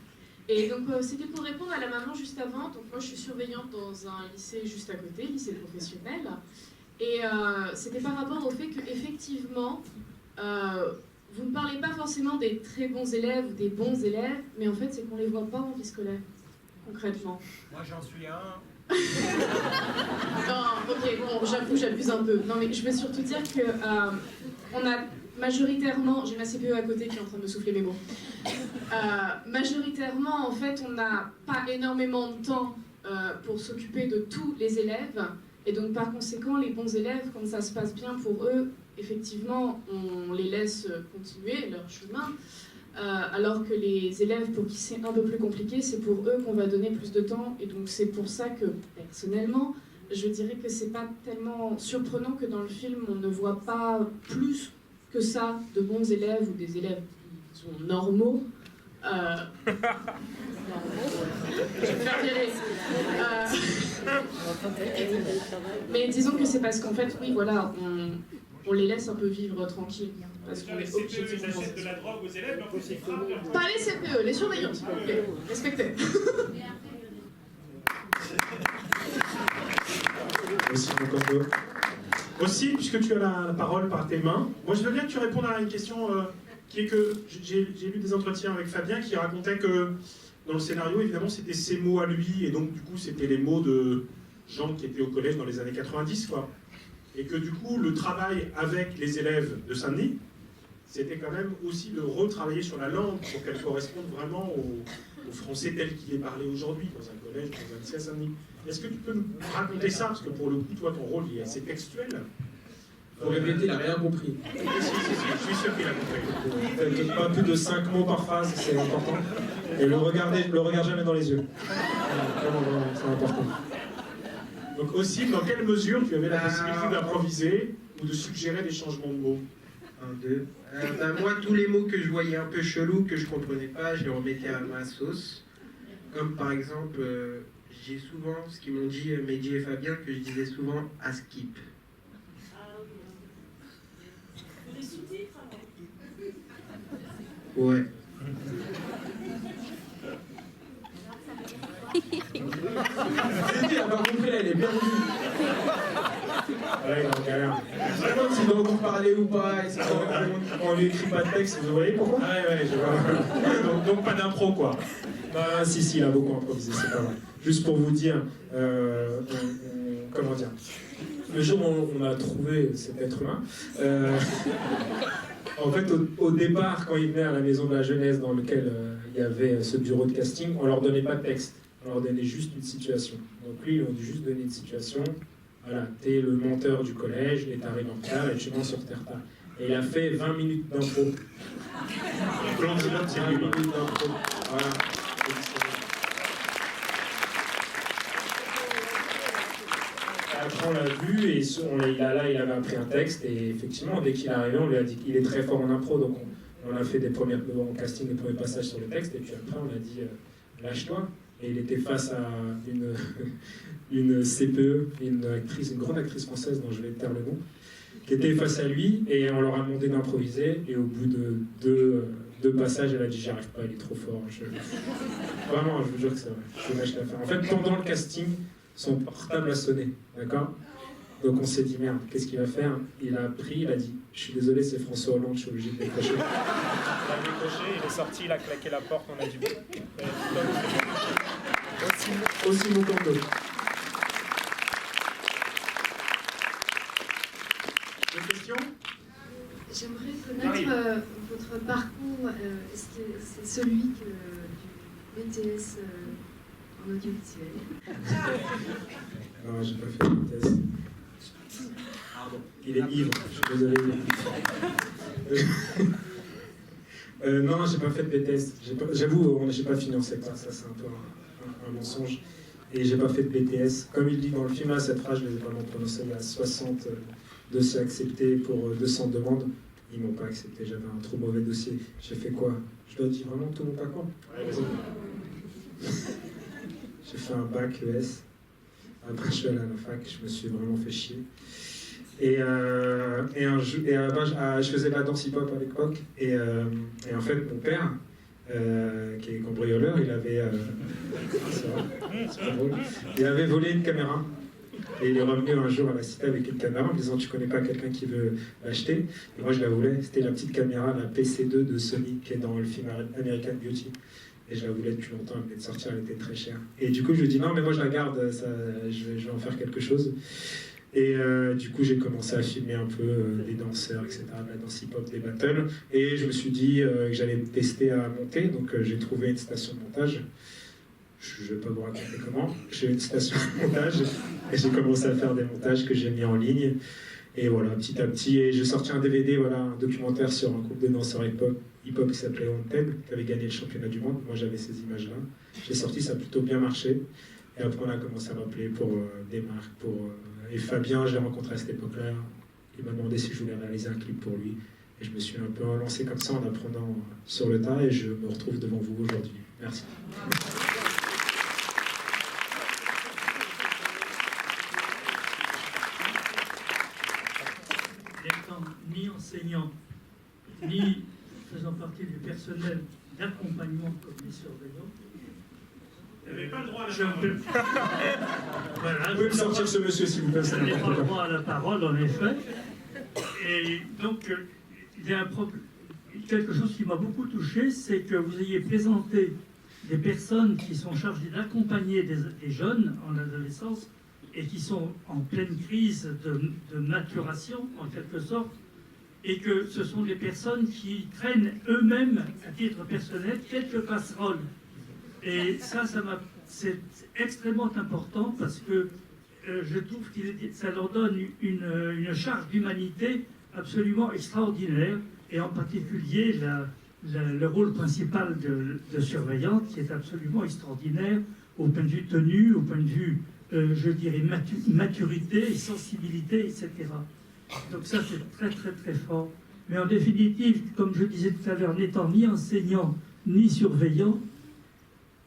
Et donc c'était pour répondre à la maman juste avant. Donc moi je suis surveillante dans un lycée juste à côté, lycée professionnel. Et c'était par rapport au fait qu'effectivement, vous ne parlez pas forcément des très bons élèves ou des bons élèves, mais en fait c'est qu'on ne les voit pas en vie scolaire, concrètement. Moi j'en suis un. Non, ok, bon, j'avoue, j'abuse un peu. Non, mais je veux surtout dire que on a majoritairement, j'ai ma CPE à côté qui est en train de me souffler mes mots. Majoritairement, en fait, on n'a pas énormément de temps pour s'occuper de tous les élèves. Et donc, par conséquent, les bons élèves, quand ça se passe bien pour eux, effectivement, on les laisse continuer leur chemin. Alors que les élèves pour qui c'est un peu plus compliqué, c'est pour eux qu'on va donner plus de temps. Et donc, c'est pour ça que, personnellement, je dirais que c'est pas tellement surprenant que dans le film, on ne voit pas plus que ça de bons élèves ou des élèves qui sont normaux. Je vais me faire virer. Mais disons que c'est parce qu'en fait, oui, voilà, on les laisse un peu vivre tranquilles. Parce qu'on est obligé de de la drogue aux élèves, donc c'est pas les CPE, les surveillants, s'il vous plaît. Respectez. Aussi, puisque tu as la parole par tes mains, moi je veux bien que tu répondes à une question qui est que j'ai lu des entretiens avec Fabien qui racontait que dans le scénario, évidemment, c'était ses mots à lui, et donc du coup, c'était les mots de gens qui étaient au collège dans les années 90, quoi. Et que du coup, le travail avec les élèves de Saint-Denis, c'était quand même aussi de retravailler sur la langue pour qu'elle corresponde vraiment au français tel qu'il est parlé aujourd'hui dans un collège, dans un lycée à Saint-Denis. Est-ce que tu peux nous raconter ça? Parce que pour le coup, toi, ton rôle il est assez textuel. Faut répéter, il n'a rien compris. Si, je suis sûr qu'il a compris. Pas plus de 5 mots par phrase, c'est important. Et le regarde jamais dans les yeux. Vraiment, c'est important. Donc aussi, dans quelle mesure tu avais la possibilité d'improviser ou de suggérer des changements de mots? 1, 2. Moi, tous les mots que je voyais un peu chelous, que je comprenais pas, je les remettais à ma sauce. Comme par exemple, j'ai souvent, ce qu'ils m'ont dit Mehdi et Fabien, que je disais souvent à skip. Des sous-titres? Ouais. Il a pas compris là, il est bien vu. Ouais, il est en galère. Je me demande s'il doit encore parler ou pas. On lui écrit pas de texte, vous voyez pourquoi? Ouais, je vois. Donc pas d'impro, quoi. Bah, si, il a beaucoup improvisé, c'est pas vrai. juste pour vous dire, comment dire, le jour où on a trouvé cet être humain, en fait, au départ, quand ils venaient à la maison de la jeunesse dans laquelle il y avait ce bureau de casting, on leur donnait pas de texte, on leur donnait juste une situation. Donc lui, ils ont dû juste donner une situation. Voilà, t'es le menteur du collège, et t'arrives en retard, et tu mens sur terre tard. Et il a fait 20 minutes d'impro. 20 minutes d'impro. Voilà. Après, on l'a vu, et il avait appris un texte, et effectivement, dès qu'il est arrivé, on lui a dit qu'il est très fort en impro, donc on a fait en casting des premiers passages sur le texte, et puis après, on a dit lâche-toi. Et il était face à une CPE, une grande actrice française dont je vais taire le nom, qui était face à lui, et on leur a demandé d'improviser, et au bout de deux passages, elle a dit « j'y arrive pas, il est trop fort ». Vraiment, je vous jure que c'est vrai, je lâche l'affaire. En fait, pendant le casting, son portable a sonné, d'accord? Donc on s'est dit « merde, qu'est-ce qu'il va faire ?» Il a pris, il a dit « je suis désolé, c'est François Hollande, je suis obligé de décrocher ». Il a décroché, il est sorti, il a claqué la porte, on a dit aussi mon cordeau. D'autres questions? J'aimerais connaître votre parcours. C'est celui du BTS en audiovisuel. Non, j'ai pas fait le BTS. Pardon. Il est ivre, je suis désolé. Non, j'ai pas fait de BTS. J'avoue, j'ai pas financé ça, c'est un peu un mensonge. Et j'ai pas fait de BTS. Comme il dit dans le film, là, cette phrase, je l'ai vraiment prononcée, il y a 60 dossiers acceptés pour 200 demandes. Ils m'ont pas accepté, j'avais un trop mauvais dossier. J'ai fait quoi? Je dois dire vraiment tout mon parcours? J'ai fait un bac ES. Après, je suis allé à la fac, je me suis vraiment fait chier. Et je faisais de la danse hip-hop à l'époque. Et en fait, mon père, qui est cambrioleur, il avait... c'est pas drôle. Il avait volé une caméra. Et il est revenu un jour à la cité avec une caméra en me disant « tu connais pas quelqu'un qui veut l'acheter ?» Et moi, je la voulais. C'était la petite caméra, la PC2 de Sony, qui est dans le film American Beauty. Et je la voulais depuis longtemps, elle venait de sortir, elle était très chère. Et du coup, je lui ai dit « non, mais moi, je la garde, je vais en faire quelque chose. » Et du coup, j'ai commencé à filmer un peu des danseurs, etc., de la danse hip-hop, des battles. Et je me suis dit que j'allais tester à monter. Donc, j'ai trouvé une station de montage. Je ne vais pas vous raconter comment. J'ai une station de montage. Et j'ai commencé à faire des montages que j'ai mis en ligne. Et voilà, petit à petit. Et j'ai sorti un DVD, voilà, un documentaire sur un groupe de danseurs hip-hop qui s'appelait Wanted, qui avait gagné le championnat du monde. Moi, j'avais ces images-là. J'ai sorti, ça a plutôt bien marché. Et après, on a commencé à m'appeler pour des marques, et Fabien, je l'ai rencontré à cette époque-là, il m'a demandé si je voulais réaliser un clip pour lui. Et je me suis un peu lancé comme ça en apprenant sur le tas et je me retrouve devant vous aujourd'hui. Merci. N'étant ni enseignant, ni faisant partie du personnel d'accompagnement comme les surveillants, vous n'avez pas le droit à la parole. Voilà, vous pouvez me sortir ce monsieur, s'il vous plaît. Je n'ai pas le droit à la parole, en effet. Et donc, il y a quelque chose qui m'a beaucoup touché, c'est que vous ayez présenté des personnes qui sont chargées d'accompagner des jeunes en adolescence et qui sont en pleine crise de maturation, en quelque sorte, et que ce sont des personnes qui traînent eux-mêmes, à titre personnel, quelques casseroles. Et c'est extrêmement important parce que je trouve que ça leur donne une charge d'humanité absolument extraordinaire, et en particulier le rôle principal de surveillante qui est absolument extraordinaire au point de vue tenue, au point de vue, je dirais, maturité, sensibilité, etc. Donc ça, c'est très très très fort. Mais en définitive, comme je disais tout à l'heure, n'étant ni enseignant ni surveillant,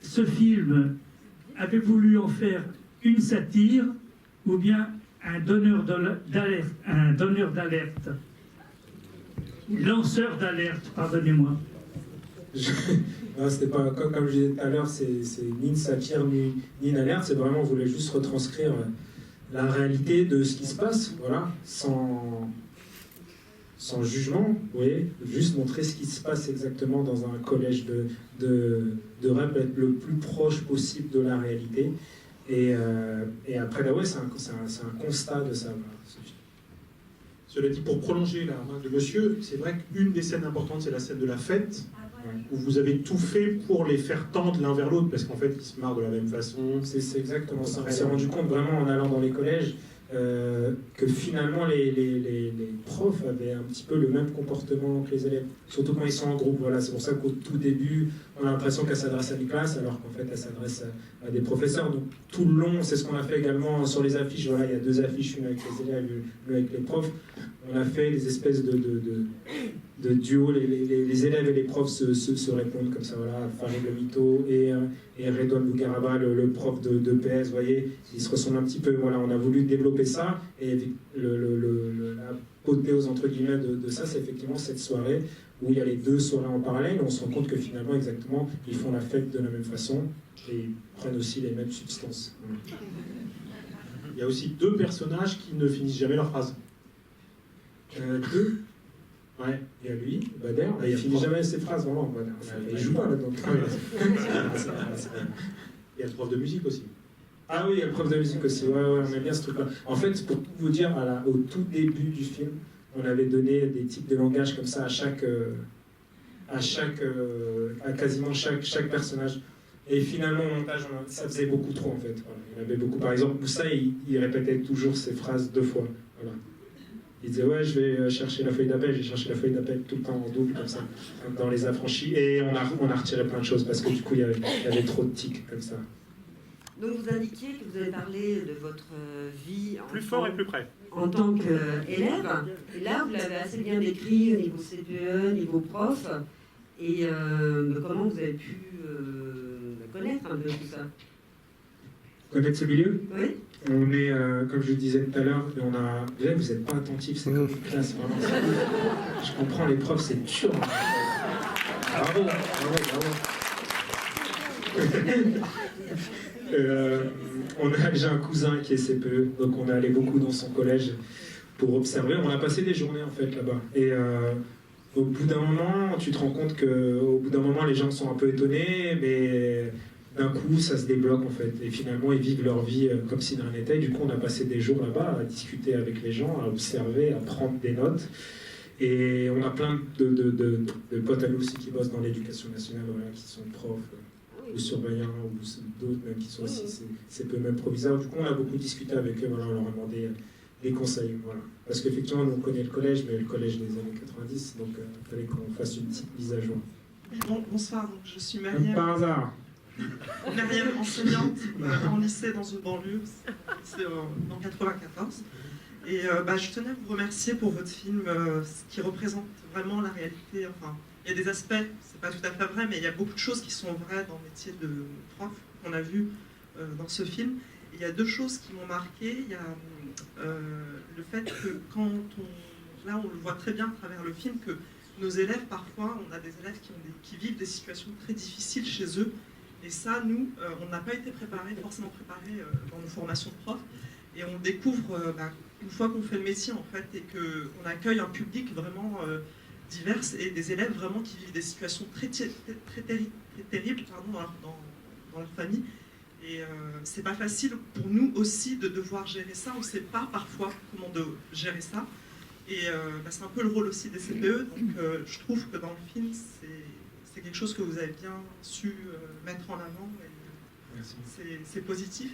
ce film avait voulu en faire une satire ou bien un donneur d'alerte, lanceur d'alerte, pardonnez-moi. C'était pas, comme je disais tout à l'heure, c'est ni une satire ni une alerte, c'est vraiment, on voulait juste retranscrire la réalité de ce qui se passe, voilà, sans sans jugement, vous voyez, juste montrer ce qui se passe exactement dans un collège de rap, être le plus proche possible de la réalité. Et après, là, ouais, c'est un constat de ça. Voilà, ce film. Cela dit, pour prolonger la remarque de monsieur, c'est vrai qu'une des scènes importantes, c'est la scène de la fête, où vous avez tout fait pour les faire tendre l'un vers l'autre, parce qu'en fait, ils se marrent de la même façon. C'est exactement ça. On s'est rendu compte vraiment en allant dans les collèges que finalement les profs avaient un petit peu le même comportement que les élèves, surtout quand ils sont en groupe. Voilà, c'est pour ça qu'au tout début, on a l'impression qu'elle s'adresse à une classe, alors qu'en fait, elle s'adresse à des professeurs. Donc tout le long, c'est ce qu'on a fait également sur les affiches. Voilà, il y a 2 affiches, une avec les élèves, une avec les profs. On a fait des espèces de duos, les élèves et les profs se répondent comme ça, voilà, Farid le mytho et Redouane Bougaraba, le prof de PS, vous voyez, ils se ressemblent un petit peu, voilà, on a voulu développer ça, et l'apothéose entre guillemets de ça, c'est effectivement cette soirée où il y a les 2 soirées en parallèle, et on se rend compte que finalement, exactement, ils font la fête de la même façon, et ils prennent aussi les mêmes substances. Il y a aussi 2 personnages qui ne finissent jamais leur phrase. 2. Ouais, il y a lui, Bader, il finit jamais ses phrases, vraiment, Bader. Il joue pas là-dedans. Il y a le prof de musique aussi. Ah oui, il y a le prof de musique aussi, ouais, on aime bien ce truc-là. En fait, pour tout vous dire, au tout début du film, on avait donné des types de langage comme ça à quasiment chaque personnage. Et finalement, au montage, ça faisait beaucoup trop, en fait. Voilà. Il y en avait beaucoup. Par exemple, Moussa, il répétait toujours ses phrases 2 fois. Voilà. Il disait, ouais, je vais chercher la feuille d'appel, j'ai cherché la feuille d'appel tout le temps en double, comme ça, dans les affranchis. Et on a retiré plein de choses, parce que du coup, il y avait trop de tics, comme ça. Donc vous indiquiez que vous avez parlé de votre vie plus fort et plus près en tant qu'élève. Et là, vous l'avez assez bien décrit au niveau CPE, niveau prof. Et comment vous avez pu connaître un peu tout ça? Connaître ce milieu? Oui. On est, comme je le disais tout à l'heure, déjà, vous n'êtes pas attentifs, c'est comme une classe, vraiment. Je comprends, les profs, c'est dur. Bravo, j'ai un cousin qui est CPE, donc on est allé beaucoup dans son collège pour observer. On a passé des journées, en fait, là-bas. Et au bout d'un moment, tu te rends compte qu'au bout d'un moment, les gens sont un peu étonnés, mais d'un coup, ça se débloque en fait. Et finalement, ils vivent leur vie comme si de rien n'était. Du coup, on a passé des jours là-bas à discuter avec les gens, à observer, à prendre des notes. Et on a plein de potes à nous aussi qui bossent dans l'éducation nationale, voilà, qui sont profs ou surveillants, ou d'autres même qui sont aussi CPE, même proviseurs. Du coup, on a beaucoup discuté avec eux, voilà, on leur a demandé des conseils. Voilà. Parce qu'effectivement, nous, on connaît le collège, mais le collège des années 90, donc il fallait qu'on fasse une petite mise à jour. Bonsoir, donc, je suis Mariam. Par hasard. Mariam, enseignante en lycée dans une banlieue, c'est dans 94. Et je tenais à vous remercier pour votre film, qui représente vraiment la réalité. Enfin, il y a des aspects, c'est pas tout à fait vrai, mais il y a beaucoup de choses qui sont vraies dans le métier de prof qu'on a vu dans ce film. Et il y a 2 choses qui m'ont marqué. Il y a le fait que quand on le voit très bien à travers le film, que nos élèves, parfois, on a des élèves qui vivent des situations très difficiles chez eux. Et ça, nous, on n'a pas été forcément préparés dans nos formations de profs. Et on découvre, une fois qu'on fait le métier, en fait, et qu'on accueille un public vraiment divers et des élèves vraiment qui vivent des situations très terribles dans leur famille. Et c'est pas facile pour nous aussi de devoir gérer ça. On ne sait pas parfois comment gérer ça. Et c'est un peu le rôle aussi des CPE. Donc je trouve que dans le film, c'est quelque chose que vous avez bien su mettre en avant. C'est positif.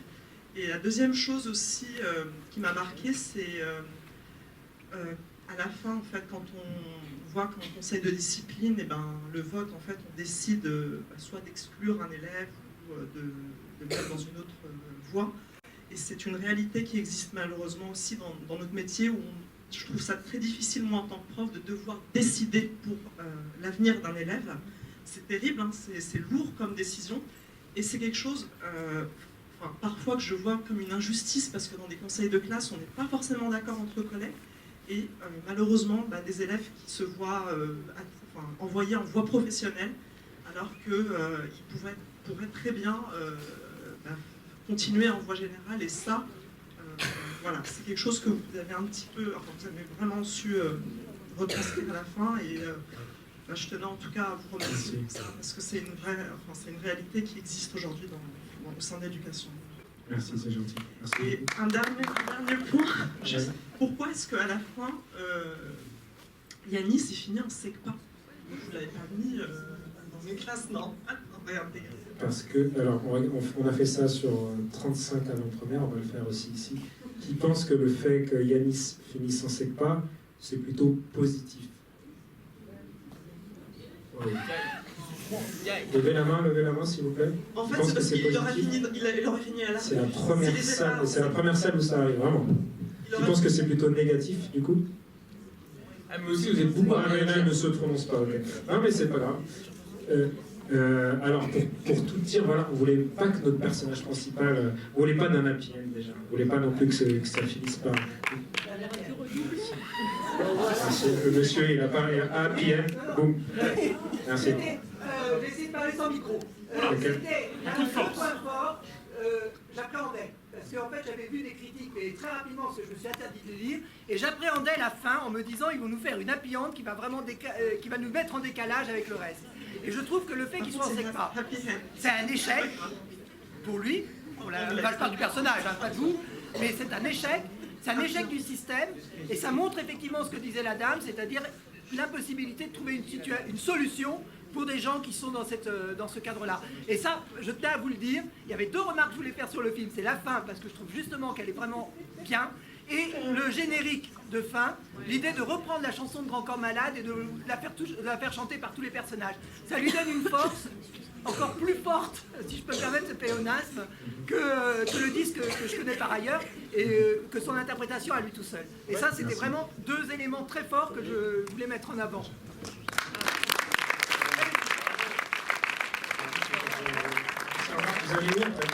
Et la deuxième chose aussi qui m'a marqué, c'est à la fin, en fait, quand on voit qu'en conseil de discipline, le vote, en fait, on décide soit d'exclure un élève ou de le mettre dans une autre voie. Et c'est une réalité qui existe malheureusement aussi dans notre métier, où je trouve ça très difficile, moi, en tant que prof, de devoir décider pour l'avenir d'un élève. C'est terrible, hein, c'est lourd comme décision. Et c'est quelque chose, parfois, que je vois comme une injustice, parce que dans des conseils de classe, on n'est pas forcément d'accord entre collègues. Et malheureusement, des élèves qui se voient envoyés en voie professionnelle, alors qu'ils pourraient très bien continuer en voie générale. Et ça, voilà, c'est quelque chose que vous avez un petit peu, vous avez vraiment su retranscrire à la fin. Et je tenais en tout cas à vous remercier pour ça, parce que c'est une réalité qui existe aujourd'hui au sein de l'éducation. Merci, c'est gentil. Merci. Et un dernier point, pourquoi est-ce qu'à la fin, Yanis, il finit en SECPA? Vous ne l'avez pas mis dans mes classes, non? Regardez. Parce que, alors, on a fait ça sur 35 avant-première, on va le faire aussi ici, qui pense que le fait que Yanis finisse en SECPA, c'est plutôt positif. Oui. Levez la main, s'il vous plaît. En fait, c'est parce qu'il aurait fini à la fin. C'est la première salle où ça arrive, vraiment. Tu penses que c'est plutôt négatif, du coup? Ah, mais aussi, vous êtes beaucoup. Il ne se prononce pas, ok. Non, mais c'est pas grave. Alors, pour tout dire, voilà, on voulait pas que notre personnage principal, on voulait pas d'un happy end déjà, on voulait pas non plus que ça finisse par. Merci. Le monsieur, il a parlé à happy end, boum. Merci. J'ai essayé de parler sans micro. C'était un point fort, j'appréhendais. Parce qu'en fait, j'avais vu des critiques, mais très rapidement, parce que je me suis interdit de les lire, et j'appréhendais la fin en me disant ils vont nous faire une happy end qui va vraiment qui va nous mettre en décalage avec le reste. Et je trouve que le fait qu'il soit en SECPA, c'est un échec pour lui. Je parle du personnage, hein, pas de vous, mais c'est un échec. C'est un échec du système, et ça montre effectivement ce que disait la dame, c'est-à-dire l'impossibilité de trouver une solution pour des gens qui sont dans ce cadre-là. Et ça, je tiens à vous le dire, il y avait deux remarques que je voulais faire sur le film. C'est la fin, parce que je trouve justement qu'elle est vraiment bien, et le générique de fin, l'idée de reprendre la chanson de Grand Corps Malade et de la faire chanter par tous les personnages. Ça lui donne une force encore plus forte, si je peux me permettre ce pléonasme, que le disque que je connais par ailleurs, et que son interprétation à lui tout seul. Et ça, c'était vraiment deux éléments très forts que je voulais mettre en avant. Vous allez où, en fait?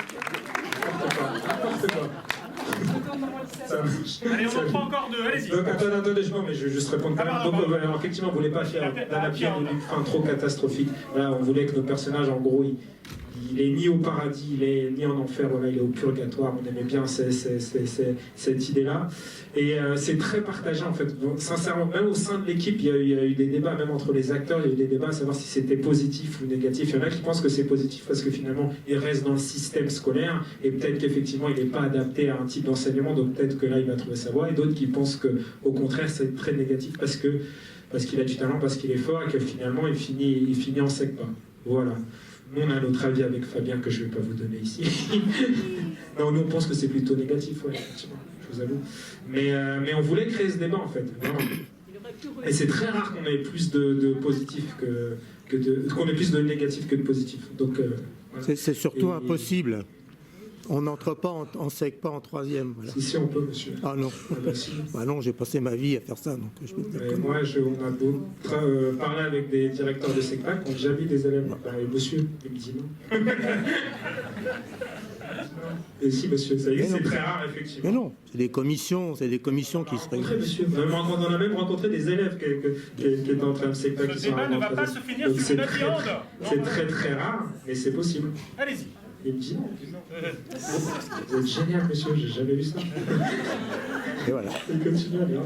Allez, on en prend encore deux, allez-y. Donc, attendez, non, mais je vais juste répondre quand même. Donc, alors, effectivement, on ne voulait pas faire d'un happy end une fin trop catastrophique. Voilà, on voulait que nos personnages, en gros, il est ni au paradis, il est ni en enfer, voilà, il est au purgatoire. On aimait bien cette idée-là. Et c'est très partagé, en fait. Donc, sincèrement, même au sein de l'équipe, il y a eu des débats, même entre les acteurs, il y a eu des débats à savoir si c'était positif ou négatif. Il y en a qui pensent que c'est positif parce que finalement, il reste dans le système scolaire et peut-être qu'effectivement, il n'est pas adapté à un type d'enseignement, donc peut-être que là, il va trouver sa voie. Et d'autres qui pensent qu'au contraire, c'est très négatif parce qu'il a du talent, parce qu'il est fort et que finalement, il finit en SECPA. Voilà. Nous, on a un autre avis avec Fabien que je ne vais pas vous donner ici. Non, nous, on pense que c'est plutôt négatif, ouais, effectivement, je vous avoue. Mais on voulait créer ce débat, en fait. Vraiment. Et c'est très rare qu'on ait plus de positif qu'on ait plus de négatif que de positif. Donc, voilà. C'est surtout impossible. On n'entre pas en SECPA en troisième. Voilà. Si, on peut, monsieur. Ah non. Bah non, j'ai passé ma vie à faire ça. Donc je peux moi, on a beau parler avec des directeurs de SECPA qui ont déjà mis des élèves. Bah, monsieur, il me dit non. Et si, monsieur, ça y est, c'est très rare, effectivement. Mais non, c'est des commissions qui se réunissent. Monsieur, on a même rencontré des élèves qui étaient en train de SECPA. Ce débat ne va pas se finir sur une happy end. C'est très très rare, mais c'est possible. Allez-y. Il me dit non. Vous êtes génial, monsieur, j'ai jamais vu ça. Et voilà. Il continue à lire.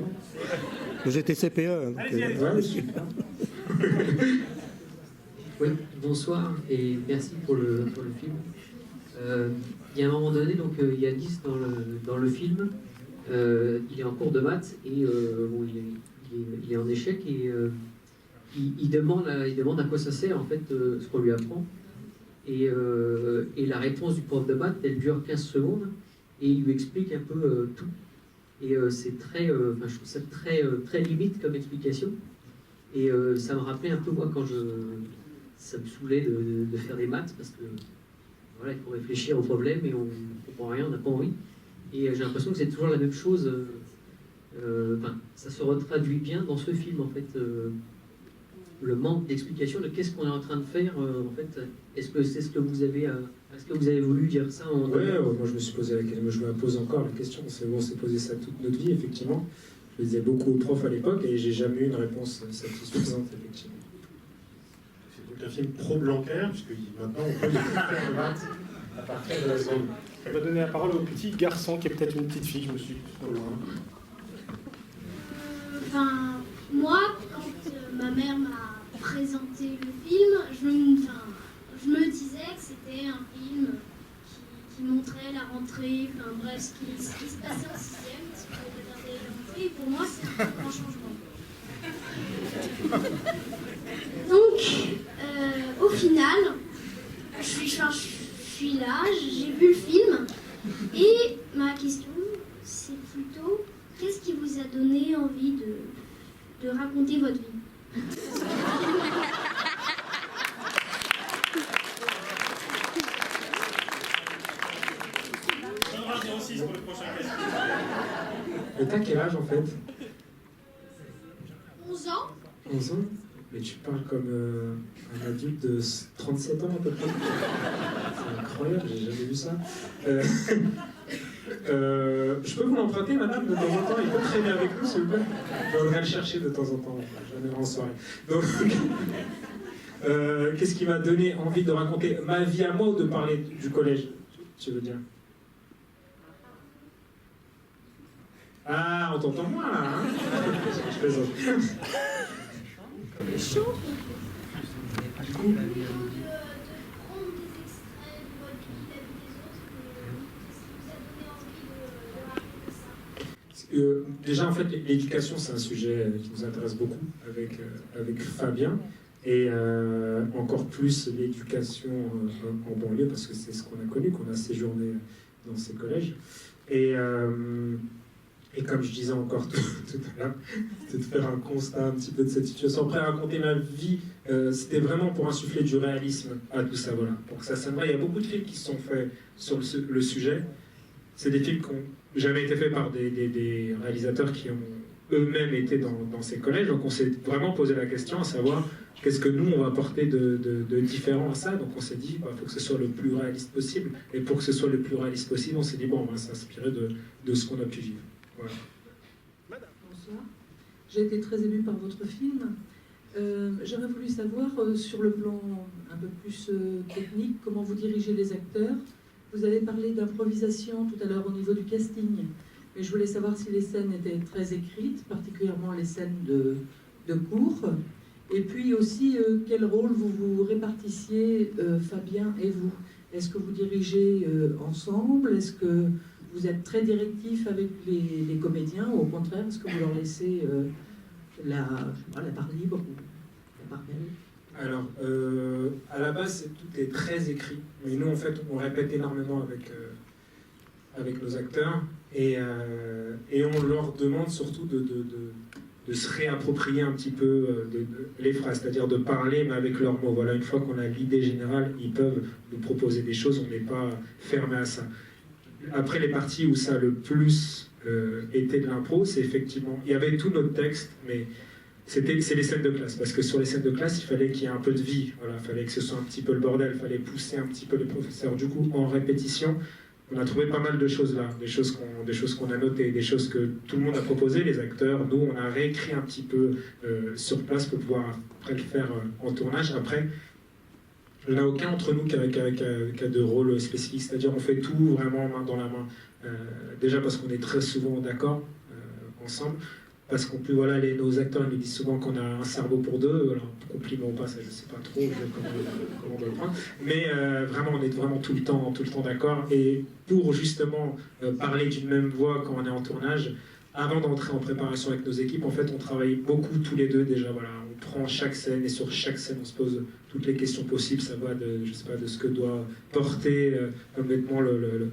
J'étais CPE. Ouais, super. Oui, bonsoir et merci pour le film. Il y a un moment donné, donc Yanis dans le film, il est en cours de maths et bon, il est en échec et il demande à quoi ça sert en fait ce qu'on lui apprend. Et la réponse du prof de maths, elle dure 15 secondes et il lui explique un peu tout. Et c'est très, je trouve ça très limite comme explication. Et ça me rappelait un peu moi quand ça me saoulait de faire des maths parce que voilà, il faut réfléchir au problème et on ne comprend rien, on n'a pas envie. Et j'ai l'impression que c'est toujours la même chose. Ça se retraduit bien dans ce film en fait. Le manque d'explication de qu'est-ce qu'on est en train de faire en fait. Est-ce que c'est ce que vous avez voulu dire ça en moi je me suis posé je me pose encore la question. On s'est posé ça toute notre vie effectivement. Je le disais beaucoup aux profs à l'époque et j'ai jamais eu une réponse satisfaisante effectivement. C'est donc un film pro-Blanquer puisque maintenant on peut faire le maths à partir de la seconde. On va donner la parole au petit garçon qui est peut-être une petite fille. Je me suis trop loin. Moi, ma mère m'a présenté le film, je me disais que c'était un film qui montrait la rentrée, enfin bref, ce qui se passait en 6e, ce qui regardait la rentrée, et pour moi c'est un grand changement. Donc, au final, je suis là, j'ai vu le film, et ma question, c'est plutôt, qu'est-ce qui vous a donné envie de raconter votre vie? On donnera 06 pour le prochain question. Et t'as quel âge en fait? 11 ans? 11 ans? Mais tu parles comme un adulte de 37 ans à peu près. C'est incroyable, j'ai jamais vu ça. Je peux vous l'emprunter, madame, de temps en temps? Il peut traîner avec nous, s'il vous plaît? Je viendrai le chercher de temps en temps, jamais en soirée. Donc, qu'est-ce qui m'a donné envie de raconter ma vie à moi ou de parler du collège, tu veux dire? Ah, on t'entend moins là, hein? Je plaisante. C'est chaud. Du coup, déjà, en fait, l'éducation, c'est un sujet qui nous intéresse beaucoup avec Fabien, et encore plus l'éducation en banlieue, parce que c'est ce qu'on a connu, qu'on a séjourné dans ces collèges. Et comme je disais encore tout à l'heure, c'était de faire un constat un petit peu de cette situation. Après, raconter ma vie, c'était vraiment pour insuffler du réalisme à tout ça, voilà. Pour que ça sonne vrai. Il y a beaucoup de films qui se sont faits sur le sujet. C'est des films qui n'ont jamais été faits par des réalisateurs qui ont eux-mêmes été dans ces collèges. Donc on s'est vraiment posé la question à savoir qu'est-ce que nous on va apporter de différent à ça. Donc on s'est dit, faut que ce soit le plus réaliste possible. Et pour que ce soit le plus réaliste possible, on s'est dit, bon, on va s'inspirer de ce qu'on a pu vivre. Voilà. Bonsoir. J'ai été très émue par votre film. J'aurais voulu savoir, sur le plan un peu plus technique, comment vous dirigez les acteurs. Vous avez parlé d'improvisation tout à l'heure au niveau du casting, mais je voulais savoir si les scènes étaient très écrites, particulièrement les scènes de cours, et puis aussi quel rôle vous répartissiez, Fabien et vous. Est-ce que vous dirigez ensemble? Est-ce que vous êtes très directif avec les comédiens, ou au contraire, est-ce que vous leur laissez la part libre ou la part belle? Alors, à la base, tout est très écrit. Mais nous, en fait, on répète énormément avec nos acteurs. Et on leur demande surtout de se réapproprier un petit peu les phrases, c'est-à-dire de parler, mais avec leurs mots. Voilà, une fois qu'on a l'idée générale, ils peuvent nous proposer des choses. On n'est pas fermé à ça. Après, les parties où ça a le plus été de l'impro, c'est effectivement... Il y avait tout notre texte, mais... c'est les scènes de classe, parce que sur les scènes de classe, il fallait qu'il y ait un peu de vie, voilà, il fallait que ce soit un petit peu le bordel, il fallait pousser un petit peu les professeurs. Du coup, en répétition, on a trouvé pas mal de choses là, des choses qu'on a notées, des choses que tout le monde a proposées, les acteurs. Nous, on a réécrit un petit peu sur place pour pouvoir après le faire en tournage. Après, il n'y en a aucun entre nous qui a de rôle spécifique, c'est-à-dire on fait tout vraiment main dans la main. Déjà parce qu'on est très souvent d'accord ensemble. Parce qu'en plus, voilà, nos acteurs ils nous disent souvent qu'on a un cerveau pour deux. Alors, compliment ou pas, ça je ne sais pas trop comment on doit le prendre. Mais vraiment, on est vraiment tout le temps d'accord. Et pour justement parler d'une même voix quand on est en tournage, avant d'entrer en préparation avec nos équipes, en fait, on travaille beaucoup tous les deux déjà. Voilà, on prend chaque scène et sur chaque scène, on se pose toutes les questions possibles. Ça va je sais pas, de ce que doit porter comme vêtement le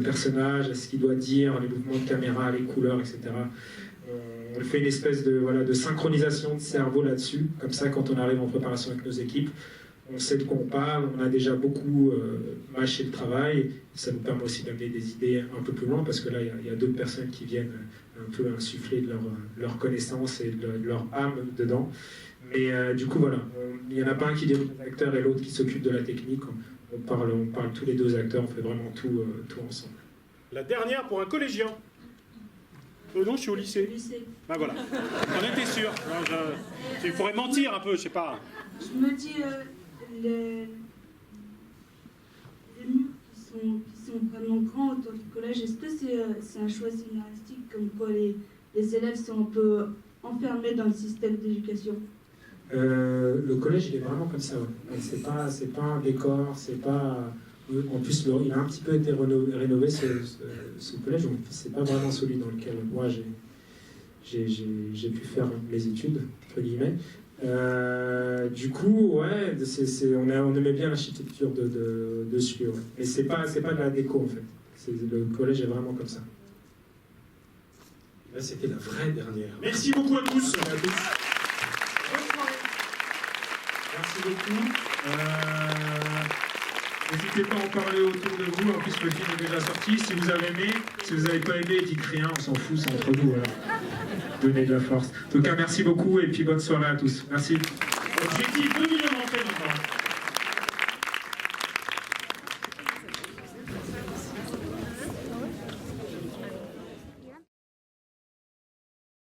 personnage, à ce qu'il doit dire, les mouvements de caméra, les couleurs, etc. On fait une espèce de synchronisation de cerveau là-dessus. Comme ça, quand on arrive en préparation avec nos équipes, on sait de quoi on parle, on a déjà beaucoup mâché le travail. Ça nous permet aussi d'amener des idées un peu plus loin, parce que là, il y a d'autres personnes qui viennent un peu insuffler de leur connaissance et de leur âme dedans. Mais du coup, voilà, il n'y en a pas un qui dirige l'acteur et l'autre qui s'occupe de la technique. On parle tous les deux acteurs, on fait vraiment tout ensemble. La dernière pour un collégien. Non, je suis au lycée. Ben voilà. On était sûr. Il faudrait mentir un peu, je sais pas. Je me dis, les murs qui sont vraiment grands autour du collège, est-ce que c'est un choix scénaristique, comme quoi les élèves sont un peu enfermés dans le système d'éducation? Le collège, il est vraiment comme ça. Ouais. C'est pas un décor, c'est pas. En plus, il a un petit peu été rénové ce collège, donc c'est pas vraiment celui dans lequel moi j'ai pu faire mes études, entre guillemets. Du coup, ouais, on aimait bien l'architecture dessus, ouais. Mais c'est pas de la déco en fait. Le collège est vraiment comme ça. Là, c'était la vraie dernière. Merci beaucoup à tous. Merci beaucoup. N'hésitez pas à en parler autour de vous. En plus, le film est déjà sorti. Si vous avez aimé, si vous n'avez pas aimé, dites rien. On s'en fout, c'est entre nous. Voilà. Donnez de la force. En tout cas, merci beaucoup et puis bonne soirée à tous. Merci.